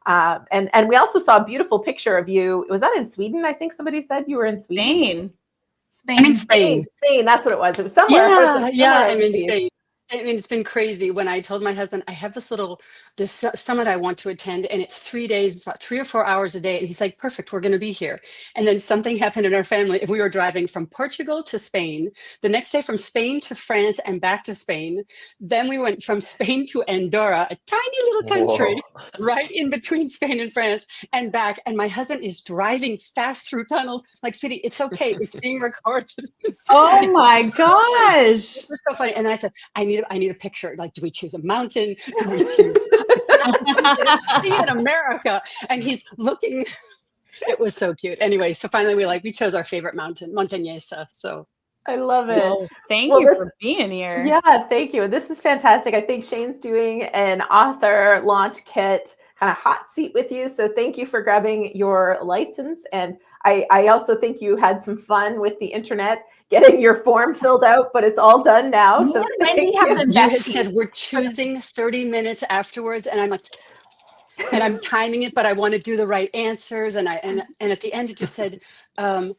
And we also saw a beautiful picture of you. Was that in Sweden? I think somebody said you were in Sweden. Spain. I'm in Spain. Spain, that's what it was. It was somewhere. Yeah, I'm in overseas. Spain. I mean, it's been crazy. When I told my husband, I have this summit I want to attend, and it's 3 days, it's about 3 or 4 hours a day. And he's like, perfect, we're going to be here. And then something happened in our family. We were driving from Portugal to Spain, the next day from Spain to France and back to Spain. Then we went from Spain to Andorra, a tiny little country right in between Spain and France, and back. And my husband is driving fast through tunnels. Like, sweetie, it's okay. It's being recorded. Oh my gosh. It was so funny. And then I said, I need a picture. Like, do we choose a mountain? Do we choose sea in America? And he's looking. It was so cute. Anyway, so finally we chose our favorite mountain, Montañesa. So I love it. Well, thank you for being here. Yeah, thank you. This is fantastic. I think Shane's doing an author launch kit kind of hot seat with you. So thank you for grabbing your license. And I also think you had some fun with the internet, getting your form filled out, but it's all done now. So Wendy had the you best had said we're choosing 30 minutes afterwards, and I'm like, and I'm timing it, but I want to do the right answers. And at the end it just said, I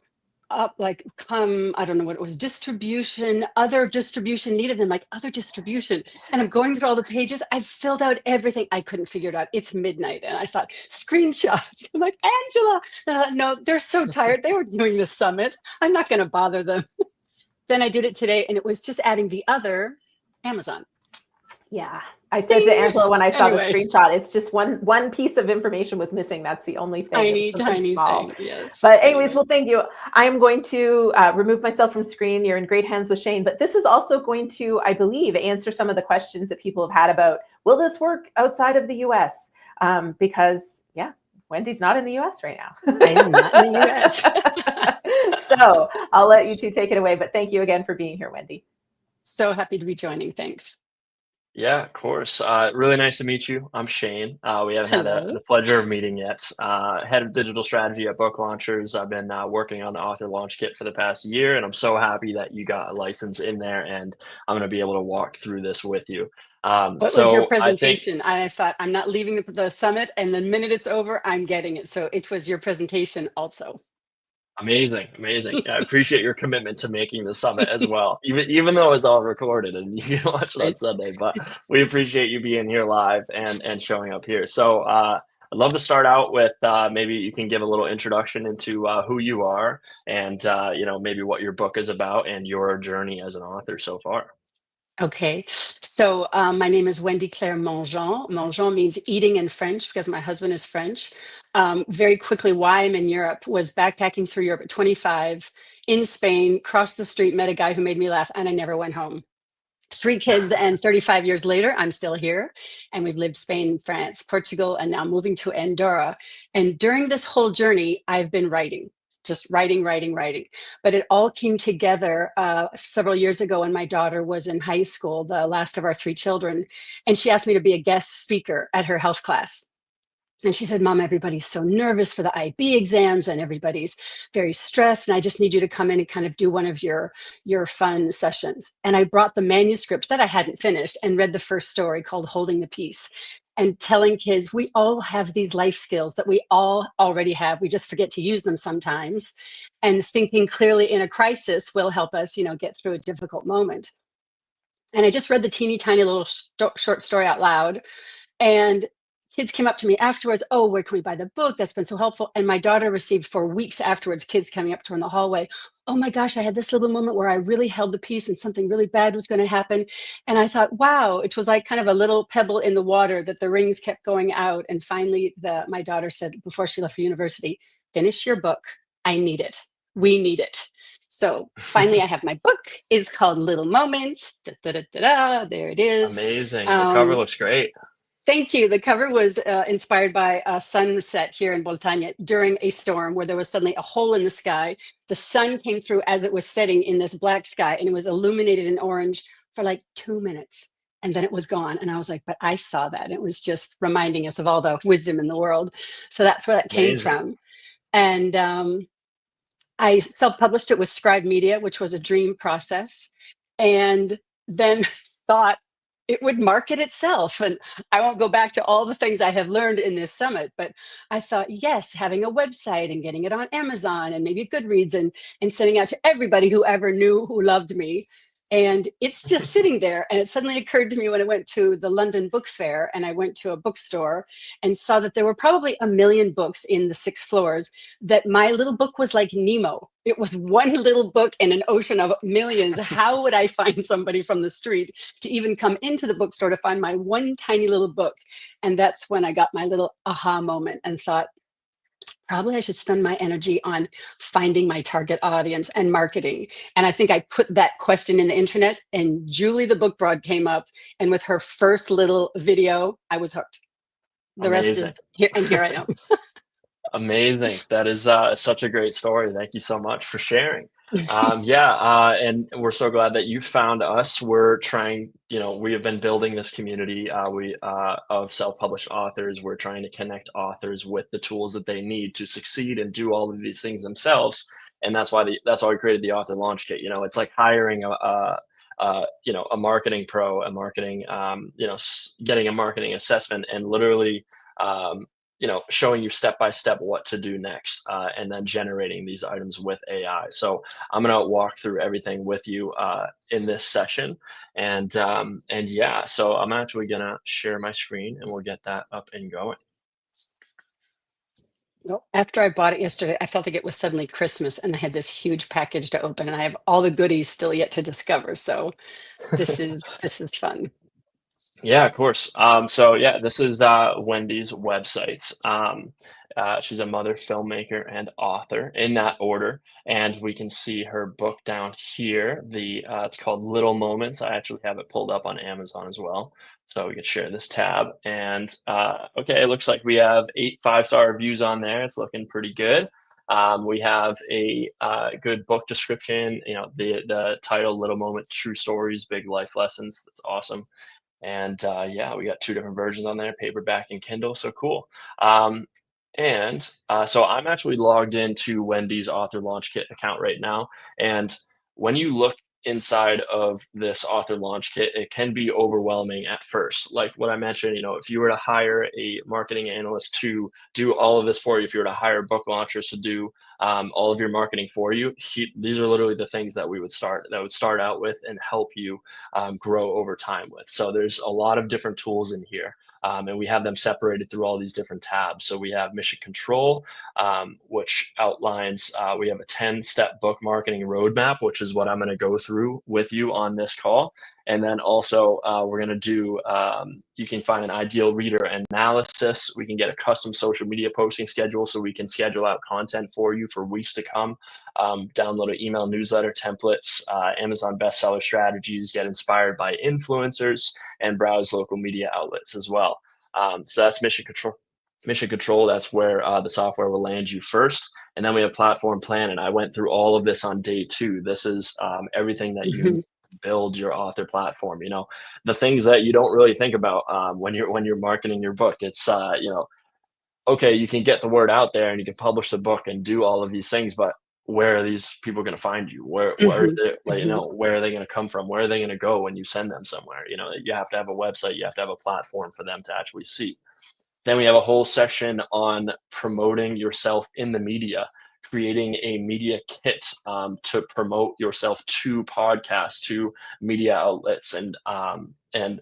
don't know what it was, distribution, other distribution needed. And I'm like, other distribution. And I'm going through all the pages. I've filled out everything. I couldn't figure it out. It's midnight. And I thought, screenshots. I'm like, Angela. And I thought, no, they're so tired. They were doing the summit. I'm not going to bother them. Then I did it today, and it was just adding the other Amazon. Yeah. I said to Angela when I saw the screenshot, it's just one piece of information was missing. That's the only thing. Tiny thing. Yes. But anyways, well, thank you. I am going to remove myself from screen. You're in great hands with Shane. But this is also going to, I believe, answer some of the questions that people have had about, will this work outside of the US? Because, yeah, Wendy's not in the US right now. I am not in the US. So I'll let you two take it away. But thank you again for being here, Wendy. So happy to be joining. Thanks. Yeah, of course. Really nice to meet you. I'm Shane. We haven't had the pleasure of meeting yet. Head of digital strategy at Book Launchers. I've been working on the author launch kit for the past year, and I'm so happy that you got a license in there, and I'm going to be able to walk through this with you. What was your presentation? I thought, I'm not leaving the summit, and the minute it's over, I'm getting it. So it was your presentation also. Amazing. I appreciate your commitment to making the summit as well, even though it's all recorded and you can watch it on Sunday. But we appreciate you being here live and showing up here. So I'd love to start out with maybe you can give a little introduction into who you are and maybe what your book is about and your journey as an author so far. Okay, so my name is Wendy Claire Mageant. Mageant means eating in French because my husband is French. Very quickly, why I'm in Europe was backpacking through Europe at 25 in Spain, crossed the street, met a guy who made me laugh, and I never went home. 3 kids, and 35 years later, I'm still here. And we've lived Spain, France, Portugal, and now moving to Andorra. And during this whole journey, I've been writing. Just writing. But it all came together several years ago when my daughter was in high school, the last of our 3 children. And she asked me to be a guest speaker at her health class. And she said, Mom, everybody's so nervous for the IB exams and everybody's very stressed. And I just need you to come in and kind of do one of your fun sessions. And I brought the manuscript that I hadn't finished and read the first story called Holding the Peace. And telling kids, we all have these life skills that we all already have. We just forget to use them sometimes. And thinking clearly in a crisis will help us, get through a difficult moment. And I just read the teeny tiny little short story out loud. And kids came up to me afterwards, oh, where can we buy the book? That's been so helpful. And my daughter received for weeks afterwards, kids coming up to her in the hallway, oh my gosh, I had this little moment where I really held the peace and something really bad was going to happen. And I thought, wow, it was like kind of a little pebble in the water that the rings kept going out. And finally, my daughter said before she left for university, finish your book. I need it. We need it. So finally, I have my book. It's called Little Moments. There it is. Amazing. The cover looks great. Thank you. The cover was inspired by a sunset here in Bologna during a storm where there was suddenly a hole in the sky. The sun came through as it was setting in this black sky, and it was illuminated in orange for like 2 minutes. And then it was gone. And I was like, but I saw that. It was just reminding us of all the wisdom in the world. So that's where that came from. And I self-published it with Scribe Media, which was a dream process. And then thought, it would market itself. And I won't go back to all the things I have learned in this summit, but I thought, yes, having a website and getting it on Amazon and maybe Goodreads and sending out to everybody who ever knew who loved me. And it's just sitting there. And it suddenly occurred to me when I went to the London Book Fair and I went to a bookstore and saw that there were probably 1 million books in the 6 floors, that my little book was like Nemo. It was one little book in an ocean of millions. How would I find somebody from the street to even come into the bookstore to find my one tiny little book? And that's when I got my little aha moment and thought, probably I should spend my energy on finding my target audience and marketing. And I think I put that question in the internet, and Julie the Book Broad came up. And with her first little video, I was hooked. The Amazing. rest is here, and here I am. Amazing. That is such a great story. Thank you so much for sharing. And we're so glad that you found us. We're trying, we have been building this community of self-published authors. We're trying to connect authors with the tools that they need to succeed and do all of these things themselves. And that's why we created the Author Launch Kit. It's like hiring a marketing pro, getting a marketing assessment and literally, showing you step by step what to do next, and then generating these items with AI. So I'm going to walk through everything with you in this session. And yeah, so I'm actually going to share my screen and we'll get that up and going. After I bought it yesterday, I felt like it was suddenly Christmas and I had this huge package to open and I have all the goodies still yet to discover. So this is fun. Yeah, of course. So yeah, this is Wendy's websites. She's a mother, filmmaker, and author in that order. And we can see her book down here. It's called Little Moments. I actually have it pulled up on Amazon as well. So we could share this tab. And okay, it looks like we have 8 5-star reviews on there. It's looking pretty good. We have a good book description. The title, Little Moments, True Stories, Big Life Lessons. That's awesome. And yeah, we got 2 different versions on there, paperback and Kindle. So cool. So I'm actually logged into Wendy's Author Launch Kit account right now. And when you look inside of this Author Launch Kit, it can be overwhelming at first. Like what I mentioned, if you were to hire a marketing analyst to do all of this for you, if you were to hire book launchers to do all of your marketing for you, these are literally the things that we would start out with and help you grow over time with. So there's a lot of different tools in here. And we have them separated through all these different tabs. So we have Mission Control, which outlines, we have a 10-step book marketing roadmap, which is what I'm going to go through with you on this call. And then also we're going to do, you can find an ideal reader analysis. We can get a custom social media posting schedule so we can schedule out content for you for weeks to come. Download an email newsletter templates, Amazon bestseller strategies, get inspired by influencers, and browse local media outlets as well. So that's Mission Control. Mission Control, that's where the software will land you first. And then we have Platform Plan. And I went through all of this on day 2. This is everything that you build your author platform. The things that you don't really think about when you're marketing your book. It's okay, you can get the word out there and you can publish the book and do all of these things, but where are these people going to find you? Where are they, where are they going to come from? Where are they going to go when you send them somewhere? You have to have a website, you have to have a platform for them to actually see. Then we have a whole section on promoting yourself in the media, creating a media kit to promote yourself to podcasts, to media outlets, and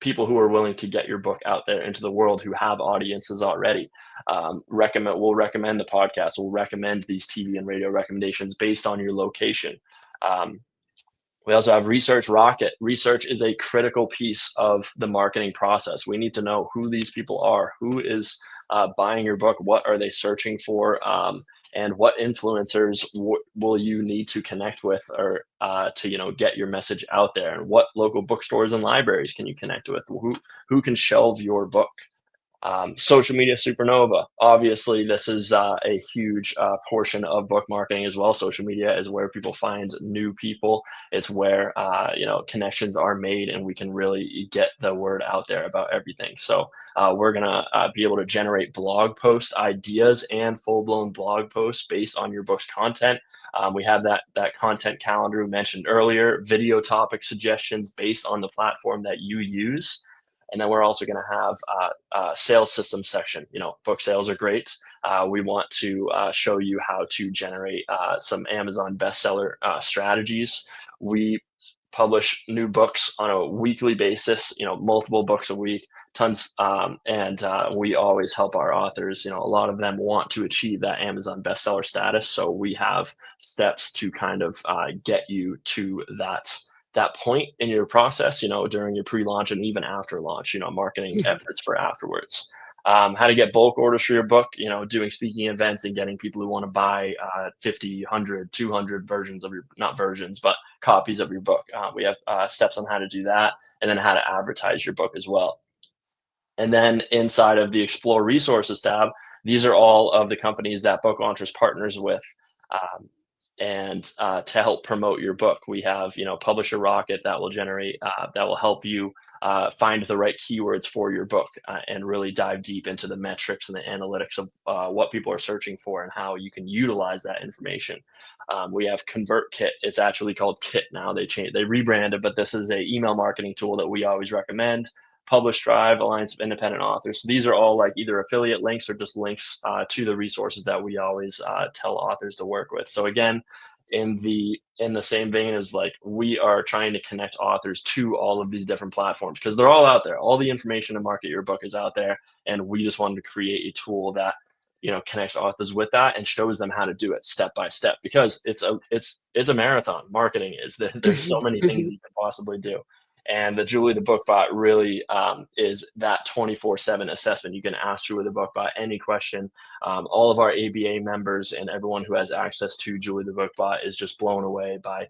people who are willing to get your book out there into the world who have audiences already. We'll recommend the podcast. We'll recommend these TV and radio recommendations based on your location. We also have Research Rocket. Research is a critical piece of the marketing process. We need to know who these people are, who is buying your book, what are they searching for, and what influencers will you need to connect with or to get your message out there, and what local bookstores and libraries can you connect with, who can shelve your book. Social media supernova. Obviously, this is a huge portion of book marketing as well. Social media is where people find new people. It's where connections are made, and we can really get the word out there about everything. So we're gonna be able to generate blog post ideas and full-blown blog posts based on your book's content. We have that content calendar we mentioned earlier, video topic suggestions based on the platform that you use. And then we're also going to have a sales system section. Book sales are great. We want to show you how to generate some Amazon bestseller strategies. We publish new books on a weekly basis, multiple books a week, tons. And we always help our authors. A lot of them want to achieve that Amazon bestseller status. So we have steps to kind of get you to that point in your process, during your pre-launch and even after launch, marketing efforts for afterwards. How to get bulk orders for your book, doing speaking events and getting people who want to buy 50, 100, 200 versions of not versions, but copies of your book. We have steps on how to do that, and then how to advertise your book as well. And then inside of the Explore Resources tab, these are all of the companies that Book Launchers partners with. And to help promote your book, we have Publisher Rocket that will generate that will help you find the right keywords for your book and really dive deep into the metrics and the analytics of what people are searching for and how you can utilize that information. We have ConvertKit. It's actually called Kit now. They rebranded, but this is a email marketing tool that we always recommend. Publish Drive, Alliance of Independent Authors. So these are all like either affiliate links or just links to the resources that we always tell authors to work with. So again, in the same vein as like we are trying to connect authors to all of these different platforms because they're all out there. All the information to market your book is out there, and we just wanted to create a tool that connects authors with that and shows them how to do it step by step because it's a marathon. Marketing is there's so many things you can possibly do. And the Julie the Bookbot really is that 24/7 assessment. You can ask Julie the Bookbot any question. All of our ABA members and everyone who has access to Julie the Bookbot is just blown away by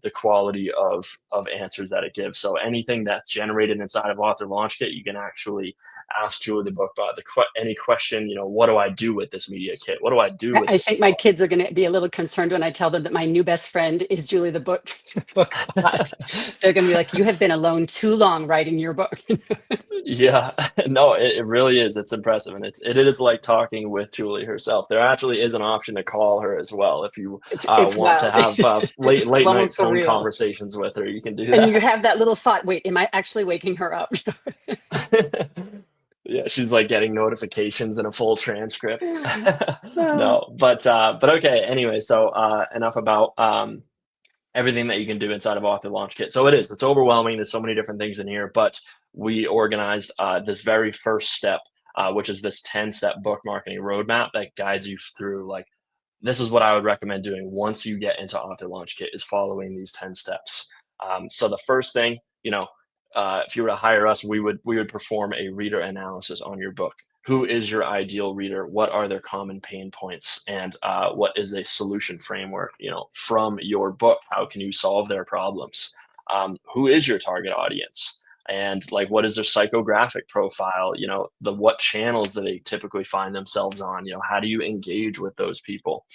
the quality of answers that it gives. So anything that's generated inside of Author Launch Kit, you can actually ask Julie the Bookbot any question. What do I do with this media kit? What do I do with I think my kids are going to be a little concerned when I tell them that my new best friend is Julie the Bookbot. They're going to be like, you have been alone too long writing your book. Yeah, no, it really is. It's impressive. And it is like talking with Julie herself. There actually is an option to call her as well. If you want to have late night phone conversations with her, you can do that. And you have that little thought, wait, am I actually waking her up? Yeah, she's like getting notifications and a full transcript. No, but okay. Anyway, so enough about everything that you can do inside of Author Launch Kit. So it's overwhelming. There's so many different things in here, but we organized this very first step, which is this 10-step book marketing roadmap that guides you through like, this is what I would recommend doing once you get into Author Launch Kit is following these 10 steps. So the first thing, if you were to hire us, we would perform a reader analysis on your book. Who is your ideal reader? What are their common pain points? And what is a solution framework, from your book? How can you solve their problems? Who is your target audience? And like, what is their psychographic profile? What channels do they typically find themselves on? How do you engage with those people?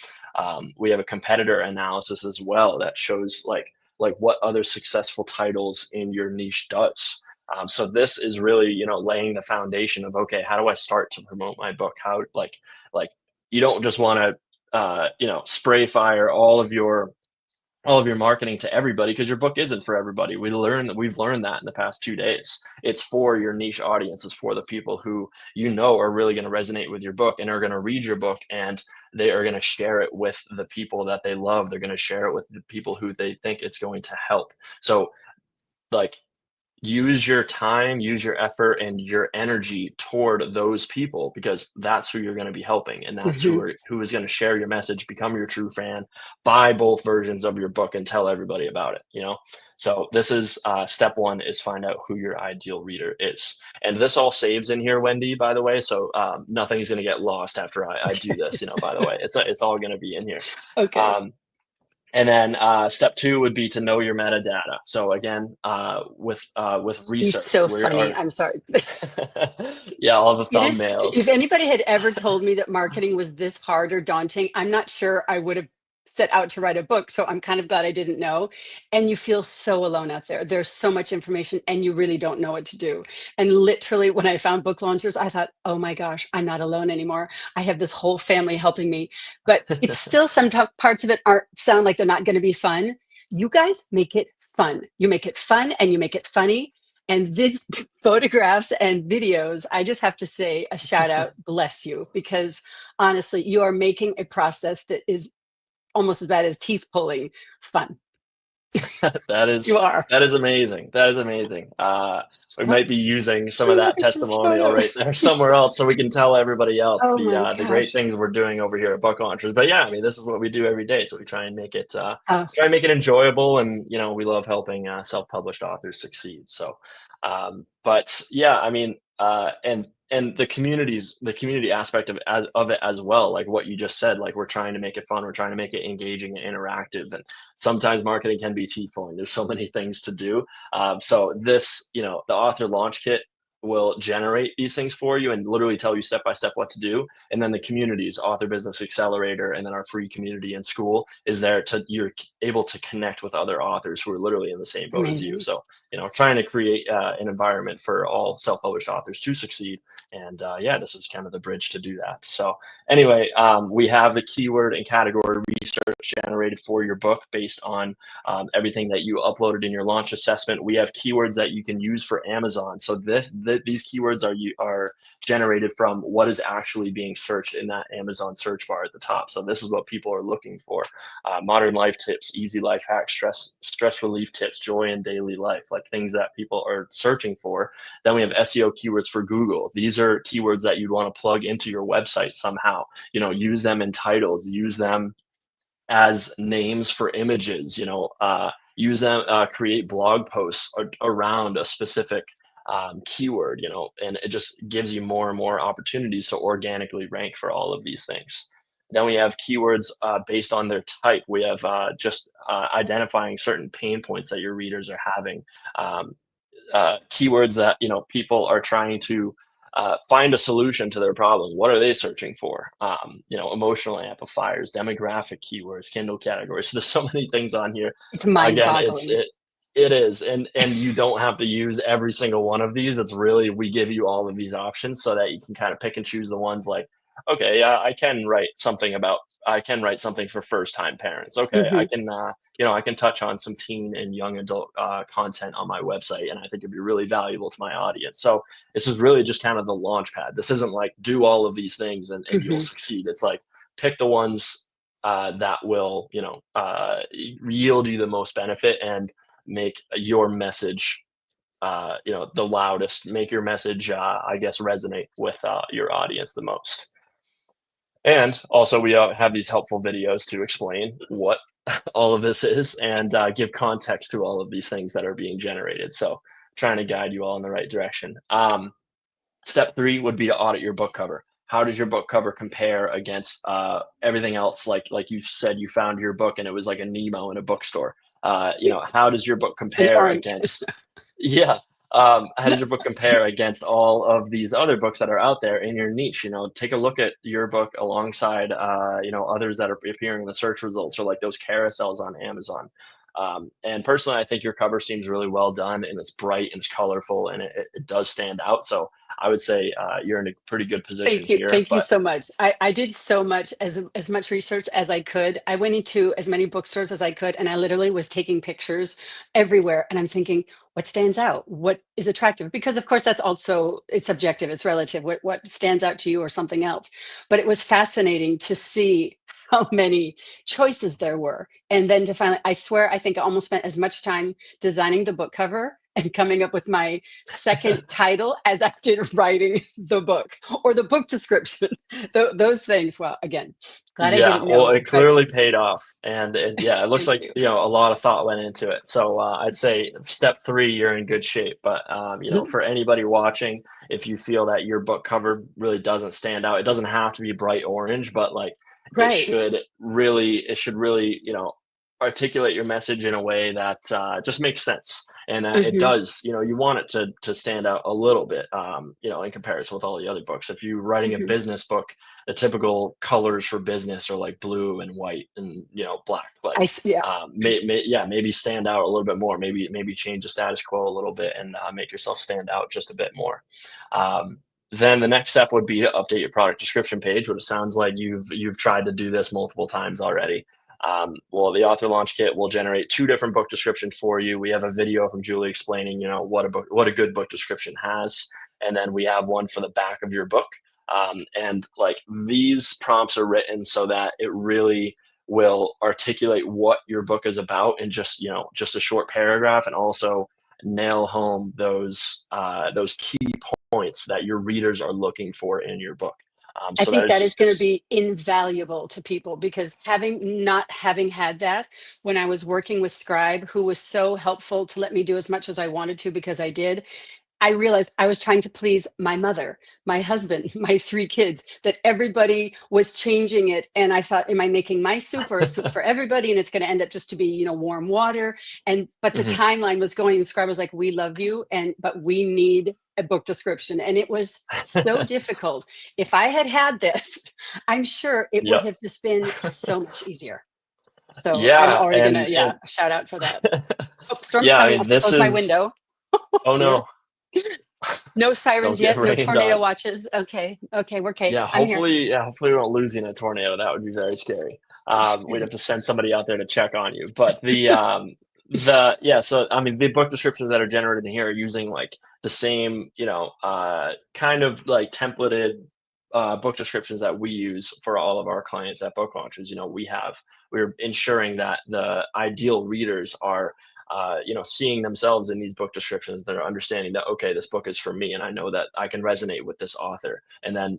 We have a competitor analysis as well that shows like what other successful titles in your niche does. So this is really, laying the foundation of, okay, how do I start to promote my book? How like you don't just want to, spray fire all of your marketing to everybody because your book isn't for everybody. We've learned that in the past 2 days. It's for your niche audience. It's for the people who are really going to resonate with your book and are going to read your book, and they are going to share it with the people that they love. They're going to share it with the people who they think it's going to help. So like, use your time, use your effort and your energy toward those people, because that's who you're going to be helping. And that's who is going to share your message, become your true fan, buy both versions of your book and tell everybody about it. So this is step one, is find out who your ideal reader is. And this all saves in here, Wendy, by the way. So nothing's going to get lost after I do this, by the way, it's all going to be in here. Okay. And then step 2 would be to know your metadata. So again, with She's research, so we funny. are I'm sorry. yeah, all the It is. If thumbnails. anybody had ever told me that marketing was this hard or daunting, I'm not sure I would have set out to write a book. So I'm kind of glad I didn't know. And you feel so alone out there. There's so much information and you really don't know what to do. And literally, when I found book launchers, I thought, oh my gosh, I'm not alone anymore. I have this whole family helping me. But it's still some parts of it aren't sound like they're not going to be fun. You guys make it fun. You make it fun and you make it funny. And these photographs and videos, I just have to say a shout out, bless you, because honestly, you are making a process that is almost as bad as teeth pulling fun. That You is are. that is amazing. That is amazing. We might be using some of I'm that looking for a shout testimonial out. right there somewhere else, so we can tell everybody else Oh my the great gosh. things we're doing over here at Book Launchers. But yeah, I mean, this is what we do every day, so we try and make it Oh, enjoyable, and we love helping self-published authors succeed. So, but yeah, I mean, and the community aspect of it as well, like what you just said, like we're trying to make it fun, we're trying to make it engaging and interactive, and sometimes marketing can be teeth pulling. There's so many things to do. So this, the author launch kit will generate these things for you and literally tell you step by step what to do. And then the communities, Author Business Accelerator, and then our free community in school is there to you're able to connect with other authors who are literally in the same boat as you. amazing. So trying to create an environment for all self-published authors to succeed. And yeah, this is kind of the bridge to do that. So anyway, we have the keyword and category research generated for your book based on everything that you uploaded in your launch assessment. We have keywords that you can use for Amazon. So these keywords are generated from what is actually being searched in that Amazon search bar at the top. So this is what people are looking for: modern life tips, easy life hacks, stress relief tips, joy in daily life, like things that people are searching for. Then we have SEO keywords for Google. These are keywords that you'd want to plug into your website somehow. Use them in titles, use them as names for images, use them, create blog posts around a specific keyword, and it just gives you more and more opportunities to organically rank for all of these things. Then we have keywords based on their type. We have just identifying certain pain points that your readers are having. Keywords that people are trying to find a solution to their problem. What are they searching for? Emotional amplifiers, demographic keywords, Kindle categories. So there's so many things on here. It's mind Again, boggling. it is, and you don't have to use every single one of these. It's really, we give you all of these options so that you can kind of pick and choose the ones like, okay, yeah, I can write something for first time parents. Okay, I Hmm. can I can touch on some teen and young adult content on my website, and I think it'd be really valuable to my audience. So this is really just kind of the launch pad. This isn't like do all of these things and you'll Hmm. succeed. It's like pick the ones that will yield you the most benefit and make your message the loudest, make your message I guess resonate with your audience the most. And also we have these helpful videos to explain what all of this is and give context to all of these things that are being generated. So trying to guide you all in the right direction. Step 3 would be to audit your book cover. How does your book cover compare against everything else? Like you said, you found your book and it was like a Nemo in a bookstore. How does your book An compare orange. against? Yeah. How does your book compare against all of these other books that are out there in your niche? Take a look at your book alongside, others that are appearing in the search results or like those carousels on Amazon. And personally, I think your cover seems really well done, and it's bright and it's colorful and it does stand out. So I would say you're in a pretty good position Thank you. here. Thank you But so much. I did so much, as much research as I could. I went into as many bookstores as I could, and I literally was taking pictures everywhere. And I'm thinking, what stands out? What is attractive? Because of course that's also, it's subjective, it's relative. What stands out to you or something else. But it was fascinating to see how many choices there were. And then to finally, I swear, I think I almost spent as much time designing the book cover and coming up with my second title as I did writing the book or the book description. Those things. Well, again, glad I yeah, didn't well, know, it but clearly paid off, and yeah, it looks thank like you. a lot of thought went into it. So I'd say step 3, you're in good shape. But Mhm. for anybody watching, if you feel that your book cover really doesn't stand out, it doesn't have to be bright orange, but like Right. it should really articulate your message in a way that just makes sense, and that it Hmm. does, you want it to stand out a little bit, in comparison with all the other books. If you're writing a Hmm. business book, the typical colors for business are like blue and white and black. Like, Yeah. maybe stand out a little bit more. Maybe change the status quo a little bit and make yourself stand out just a bit more. Um, then the next step would be to update your product description page, but it sounds like you've tried to do this multiple times already. Well, the author launch kit will generate 2 different book descriptions for you. We have a video from Julie explaining, what a good book description has, and then we have one for the back of your book. And like, these prompts are written so that it really will articulate what your book is about in just a short paragraph, and also nail home those key points that your readers are looking for in your book. I So that think is that is just going to be invaluable to people, because not having had that when I was working with Scribe, who was so helpful to let me do as much as I wanted to, because I did, I realized I was trying to please my mother, my husband, my 3 kids, that everybody was changing it. And I thought, am I making my soup or a soup for everybody? And it's going to end up just to be, warm water. But the Mhm. timeline was going, and Scribe was like, we love you, but we need a book description. And it was so difficult. If I had had this, I'm sure it would Yep. have just been so much easier. So I'm Yeah, already and gonna, shout out for that. Oh, storm's yeah, I coming. mean, I'll this close my is window. oh Dear. no, No sirens don't get yet. No rained tornado on. watches. Okay. Okay. We're okay. Yeah, I'm here. hopefully we won't lose you in a tornado. That would be very scary. We'd have to send somebody out there to check on you. But so I mean, the book descriptions that are generated in here are using like the same, kind of like templated book descriptions that we use for all of our clients at book launches. We're ensuring that the ideal readers are seeing themselves in these book descriptions. They're understanding that, okay, this book is for me, and I know that I can resonate with this author. And then,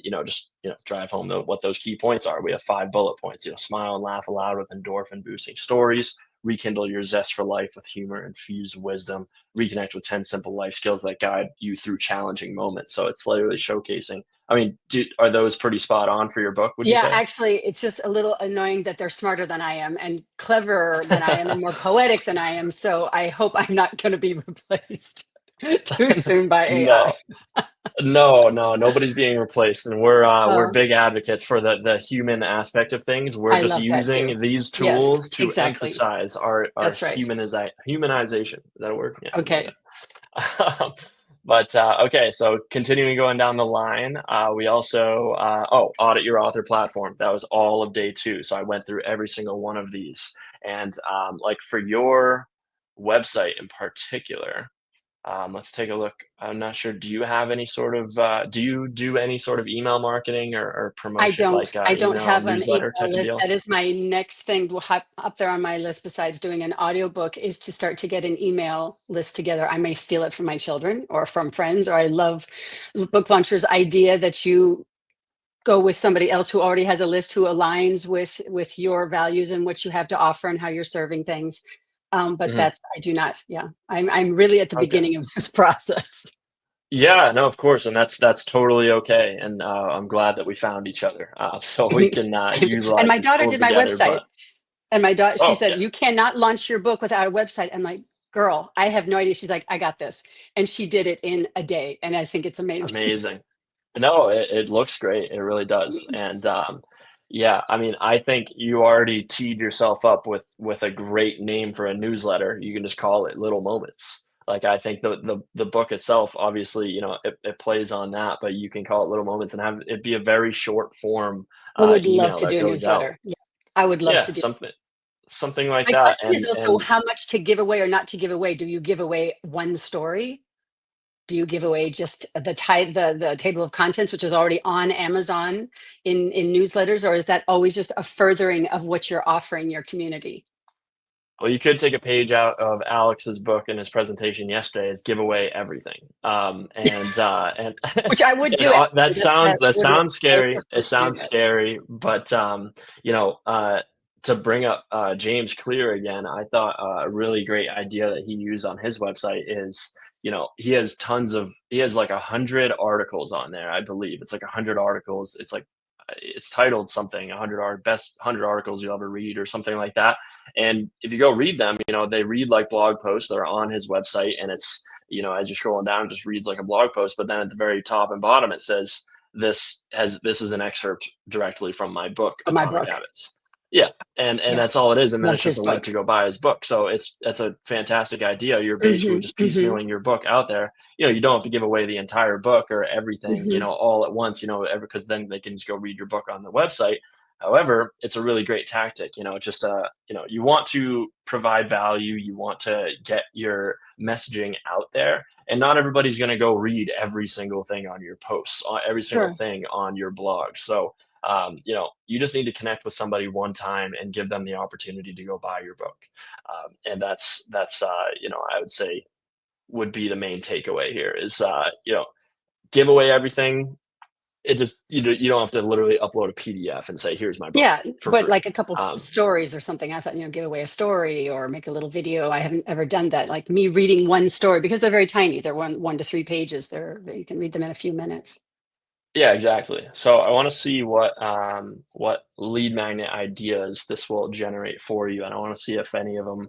drive home what those key points are. We have 5 bullet points. Smile and laugh aloud with endorphin boosting stories. Rekindle your zest for life with humor infused wisdom. Reconnect with 10 simple life skills that guide you through challenging moments. So it's literally showcasing. I mean, are those pretty spot on for your book, would you Yeah, say? actually, it's just a little annoying that they're smarter than I am and cleverer than I am and more poetic than I am. So I hope I'm not going to be replaced too soon by AI. No. No, nobody's being replaced, and we're Oh, big advocates for the human aspect of things. We're I just love that too. using these Yes, tools to exactly. emphasize our That's right. humanization. Is that a word? Yeah, something like Okay. that. But okay, so continuing going down the line, we also audit your author platform. That was all of day 2. So I went through every single one of these, and like for your website in particular. Let's take a look. I'm not sure. Do you have any sort of do you do any sort of email marketing or I promotion, don't. like I don't email have an newsletter email type of list. deal? That is my next thing up there on my list, besides doing an audiobook, is to start to get an email list together. I may steal it from my children or from friends, or I love Book Launcher's idea that you go with somebody else who already has a list, who aligns with your values and what you have to offer and how you're serving things. But Mhm. I do not. Yeah, I'm really at the Okay. beginning of this process. Yeah, no, of course, and that's totally okay. And I'm glad that we found each other, so we can And utilize my these daughter tools did my together. website. But And my daughter, she oh said, yeah, you cannot launch your book without a website. I'm like, girl, I have no idea. She's like, I got this. And she did it in a day. And I think it's amazing. amazing. No, it looks great. It really does. And yeah, I mean, I think you already teed yourself up with a great name for a newsletter. You can just call it Little Moments. Like, I think the book itself, obviously, it plays on that, but you can call it Little Moments and have it be a very short form I would love email to that do a goes out. newsletter. Yeah, I would love Yeah, to do. something like My that. question is also And how much to give away or not to give away. Do you give away one story? Do you give away just the table of contents, which is already on Amazon in newsletters, or is that always just a furthering of what you're offering your community? well, you could take a page out of Alex's book in his presentation yesterday is give away everything. And Which I would and do, that actually. sounds I would scary. It prefer to do sounds that. scary, but to bring up James Clear again, I thought a really great idea that he used on his website is, he has like 100 articles on there. I believe it's like 100 articles. It's like it's titled something 100 best 100 articles you'll ever read or something like that. And if you go read them, they read like blog posts that are on his website, and it's, as you're scrolling down, it just reads like a blog post. But then at the very top and bottom, it says this is an excerpt directly from my book, For my Atomic book. Habits. Yeah. And Yeah. that's all it is. And then Love it's just a his link book. to go buy his book. So that's a fantastic idea. You're basically just piecemealing your book out there. You don't have to give away the entire book or everything, all at once, because then they can just go read your book on the website. However, it's a really great tactic, just, you want to provide value. You want to get your messaging out there, and not everybody's going to go read every single thing on your posts, every single Sure. thing on your blog. So, you just need to connect with somebody one time and give them the opportunity to go buy your book. And that's, I would say would be the main takeaway here is, give away everything. It just, you don't have to literally upload a PDF and say, here's my book Yeah, for but free. like a couple stories or something. I thought, give away a story or make a little video. I haven't ever done that. Like me reading one story, because they're very tiny. They're 1 to 3 pages. You can read them in a few minutes. Yeah, exactly. So I want to see what lead magnet ideas this will generate for you, and I want to see if any of them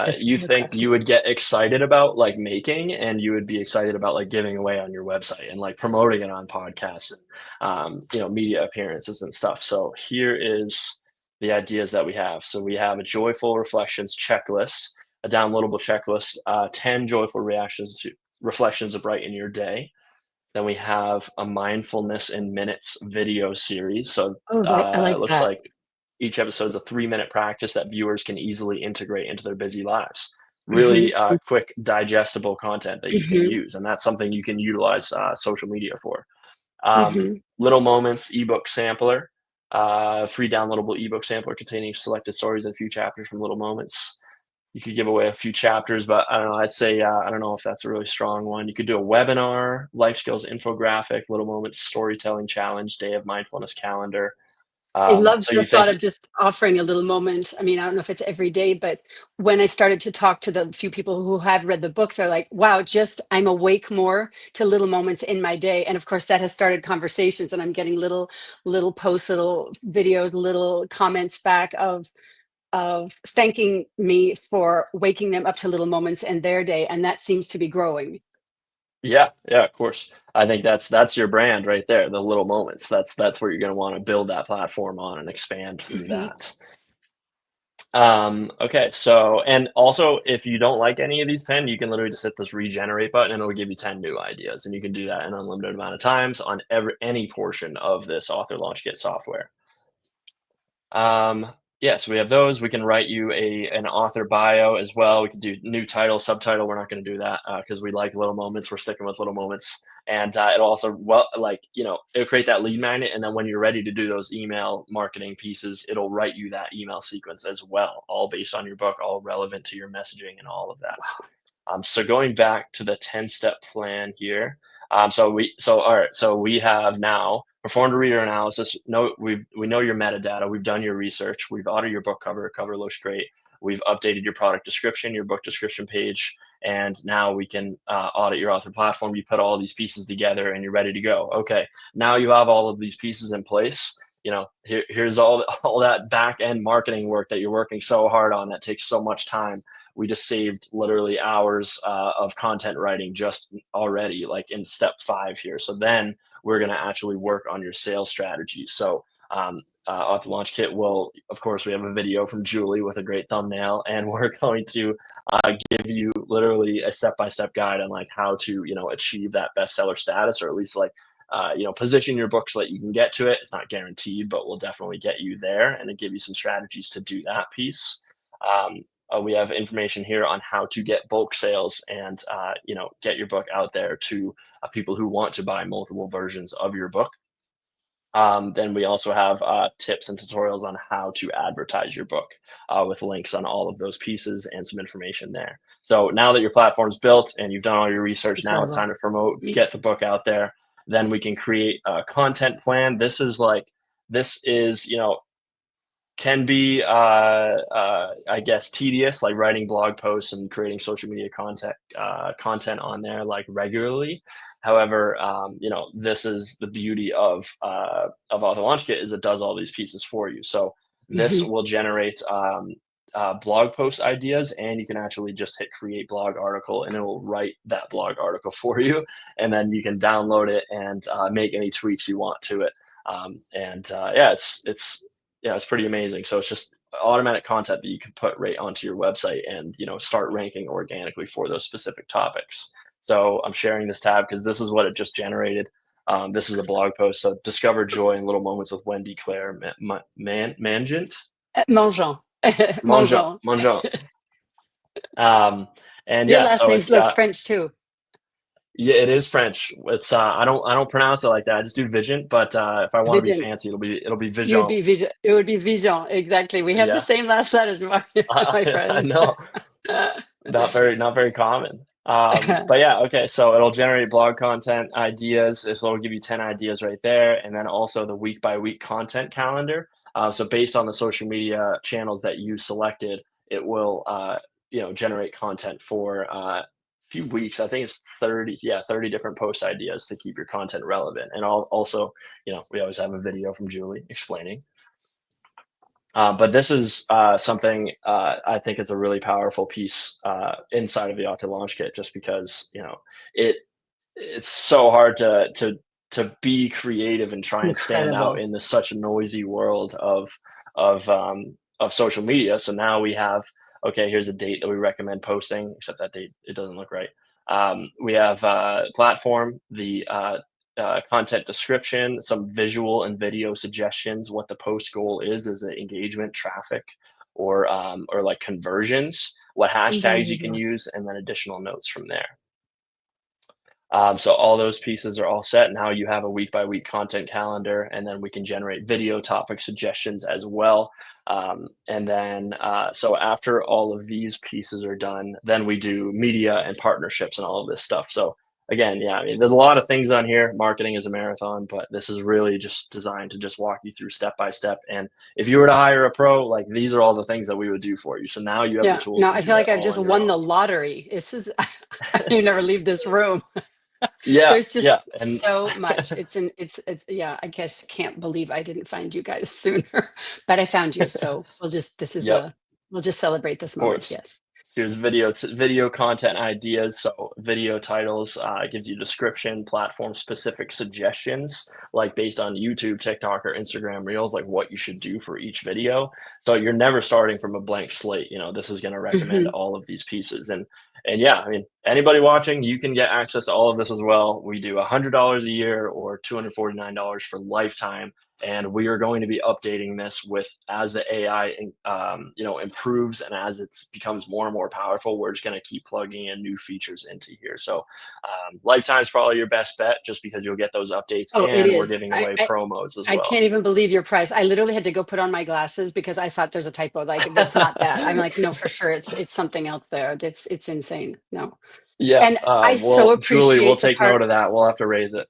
Just you the think crux. you would get excited about like making, and you would be excited about like giving away on your website and like promoting it on podcasts and media appearances and stuff. So here is the ideas that we have. So we have a joyful reflections checklist, a downloadable checklist, 10 joyful reflections to brighten your day. Then we have a mindfulness in minutes video series. So Oh, right. I it like looks that. like each episode is a 3-minute practice that viewers can easily integrate into their busy lives. Really quick, digestible content that you can use. And that's something you can utilize social media for. Little Moments ebook sampler, free downloadable ebook sampler containing selected stories and a few chapters from Little Moments. You could give away a few chapters, but I don't know. I'd say I don't know if that's a really strong one. You could do a webinar, life skills infographic, Little Moments storytelling challenge, day of mindfulness calendar. I love So the you thought think, of just offering a little moment. I mean, I don't know if it's every day, but when I started to talk to the few people who have read the book, they're like, wow, I'm awake more to little moments in my day. And of course, that has started conversations, and I'm getting little posts, little videos, little comments back of thanking me for waking them up to little moments in their day. And that seems to be growing. yeah, of course. I think that's your brand right there, the Little Moments. That's where you're going to want to build that platform on and expand through that. Okay, so, and also if you don't like any of these 10, you can literally just hit this regenerate button and it'll give you 10 new ideas, and you can do that an unlimited amount of times on any portion of this author launch kit software. Yeah, so we have those. We can write you an author bio as well. We can do new title, subtitle. We're not going to do that because we like Little Moments. We're sticking with Little Moments. And it'll also, it'll create that lead magnet. And then when you're ready to do those email marketing pieces, it'll write you that email sequence as well, all based on your book, all relevant to your messaging and all of that. So going back to the 10-step plan here. All right. So we have now performed a reader analysis. We know your metadata. We've done your research. We've audited your book cover. Cover looks great. We've updated your product description, your book description page, and now we can audit your author platform. You put all these pieces together, and you're ready to go. Okay, now you have all of these pieces in place. Here's all that back end marketing work that you're working so hard on that takes so much time. We just saved literally hours of content writing just already, like in step 5 here. So then we're going to actually work on your sales strategy. So Author Launch Kit will, of course, we have a video from Julie with a great thumbnail, and we're going to give you literally a step-by-step guide on like how to, achieve that bestseller status, or at least like, position your book so that you can get to it. It's not guaranteed, but we'll definitely get you there, and then give you some strategies to do that piece. We have information here on how to get bulk sales and, get your book out there to people who want to buy multiple versions of your book. Then we also have tips and tutorials on how to advertise your book with links on all of those pieces and some information there. So now that your platform's built and you've done all your research, now it's time to promote, get the book out there. Then we can create a content plan. This is, can be, I guess, tedious, like writing blog posts and creating social media content on there like regularly. However, this is the beauty of Author Launch Kit, is it does all these pieces for you. So this will generate blog post ideas, and you can actually just hit create blog article, and it will write that blog article for you, and then you can download it and make any tweaks you want to it. It's pretty amazing. So it's just automatic content that you can put right onto your website and start ranking organically for those specific topics. So I'm sharing this tab because this is what it just generated. This is a blog post. So discover joy in little moments with Wendy Claire Mageant. Mageant. Mageant. And your yeah, last so name looks French too. Yeah, it is French. It's I don't pronounce it like that. I just do Vigent, but if I want to be fancy, it'll be Vigent. It would be Vigent, exactly. We have the same last letters, my friend. I know. Not very common. But yeah, okay. So it'll generate blog content ideas. It'll give you 10 ideas right there, and then also the week by week content calendar. So based on the social media channels that you selected, it will generate content for few weeks. I think it's 30 different post ideas to keep your content relevant. And also, we always have a video from Julie explaining. But this is something I think it's a really powerful piece inside of the Author Launch Kit, just because it's so hard to be creative and try and stand out in such a noisy world of social media. So now we have, okay, here's a date that we recommend posting, except that date, it doesn't look right. We have platform, the content description, some visual and video suggestions, what the post goal is it engagement, traffic, or like conversions, what hashtags you can use, and then additional notes from there. So all those pieces are all set. Now you have a week by week content calendar, and then we can generate video topic suggestions as well. And then, so after all of these pieces are done, then we do media and partnerships and all of this stuff. So again, yeah, I mean, there's a lot of things on here. Marketing is a marathon, but this is really just designed to just walk you through step by step. And if you were to hire a pro, like, these are all the things that we would do for you. So now you have the tools. No, I feel like I've just won the lottery. This is, you never leave this room. Yeah, there's just so much. I guess can't believe I didn't find you guys sooner, but I found you. So we'll just celebrate this moment. Yes. Here's video content ideas. So video titles gives you description, platform specific suggestions, like based on YouTube, TikTok, or Instagram Reels, like what you should do for each video. So you're never starting from a blank slate. This is going to recommend all of these pieces. And yeah, I mean, anybody watching, you can get access to all of this as well. We do $100 a year or $249 for lifetime. And we are going to be updating this as the AI, improves, and as it becomes more and more powerful, we're just going to keep plugging in new features into here. So lifetime is probably your best bet, just because you'll get those updates. Oh, and we're giving away promos as well. I can't even believe your price. I literally had to go put on my glasses because I thought there's a typo. Like, that's not that. I'm like, no, for sure, it's something else there. It's insane. No. Yeah, and I so appreciate. Julie, we'll take note of that. We'll have to raise it.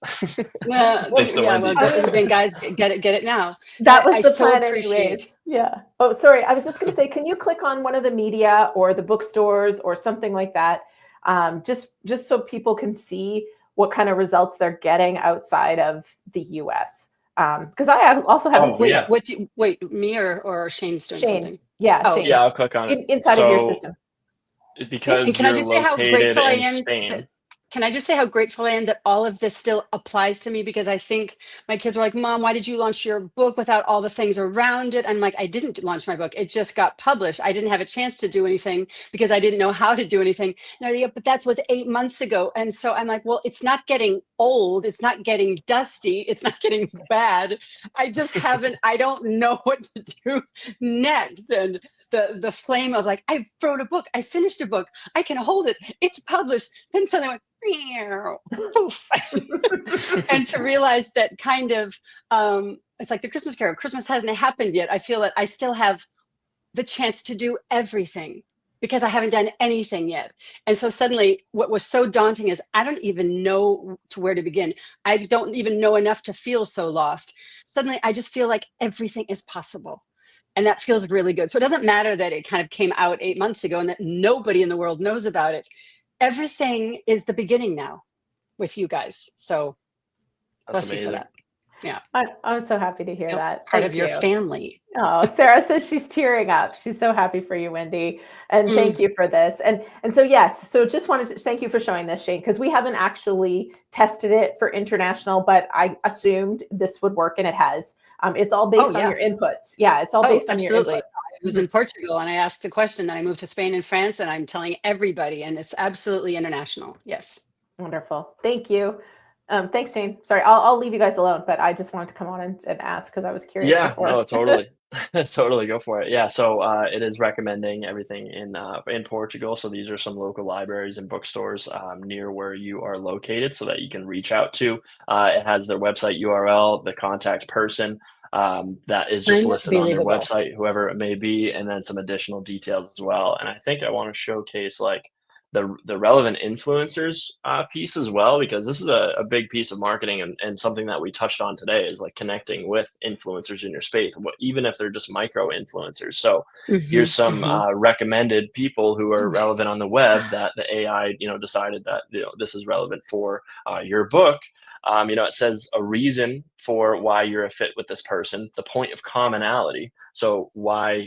Then guys, get it now. That was the plan, anyways. Yeah. Oh, sorry. I was just going to say, can you click on one of the media or the bookstores or something like that, just so people can see what kind of results they're getting outside of the U.S. Because I also haven't seen. Wait, me or Shane's doing something? Yeah. Shane. Yeah, I'll click on it inside of your system. Because can I just say how grateful I am? Spain. Can I just say how grateful I am that all of this still applies to me? Because I think my kids were like, Mom, why did you launch your book without all the things around it? I'm like, I didn't launch my book. It just got published. I didn't have a chance to do anything because I didn't know how to do anything. But that's was 8 months ago. And so I'm like, well, it's not getting old. It's not getting dusty. It's not getting bad. I just I don't know what to do next. And the flame of like, I wrote a book, I finished a book, I can hold it, it's published. Then suddenly I went, poof. And to realize that kind of, it's like the Christmas Carol. Christmas hasn't happened yet. I feel that I still have the chance to do everything because I haven't done anything yet. And so suddenly what was so daunting is I don't even know where to begin. I don't even know enough to feel so lost. Suddenly I just feel like everything is possible. And that feels really good. So it doesn't matter that it kind of came out 8 months ago and that nobody in the world knows about it. Everything is the beginning now. with you guys. So That's bless you for amazing. that. Yeah. I'm so happy to hear So that. part Thank of your you. family. Oh, Sarah says she's tearing up. She's so happy for you, Wendy. And thank you for this. And so, yes, so just wanted to thank you for showing this, Shane, because we haven't actually tested it for international, but I assumed this would work, and it has. It's all based on your inputs. Yeah, it's all based on your Absolutely. inputs. I was in Portugal and I asked the question, then I moved to Spain and France, and I'm telling everybody, and it's absolutely international. Yes. Wonderful. Thank you. Thanks, Jane. Sorry, I'll leave you guys alone, but I just wanted to come on and ask because I was curious Yeah, before. no, totally. Totally go for it. Yeah, so it is recommending everything in Portugal. So these are some local libraries and bookstores near where you are located, so that you can reach out to. It has their website URL, the contact person that is just listed on their Unbelievable. website, whoever it may be, and then some additional details as well. And I think I want to showcase like the relevant influencers piece as well, because this is a big piece of marketing, and something that we touched on today is like connecting with influencers in your space, even if they're just micro influencers. So here's some recommended people who are relevant on the web that the AI decided that this is relevant for your book. It says a reason for why you're a fit with this person, the point of commonality, so why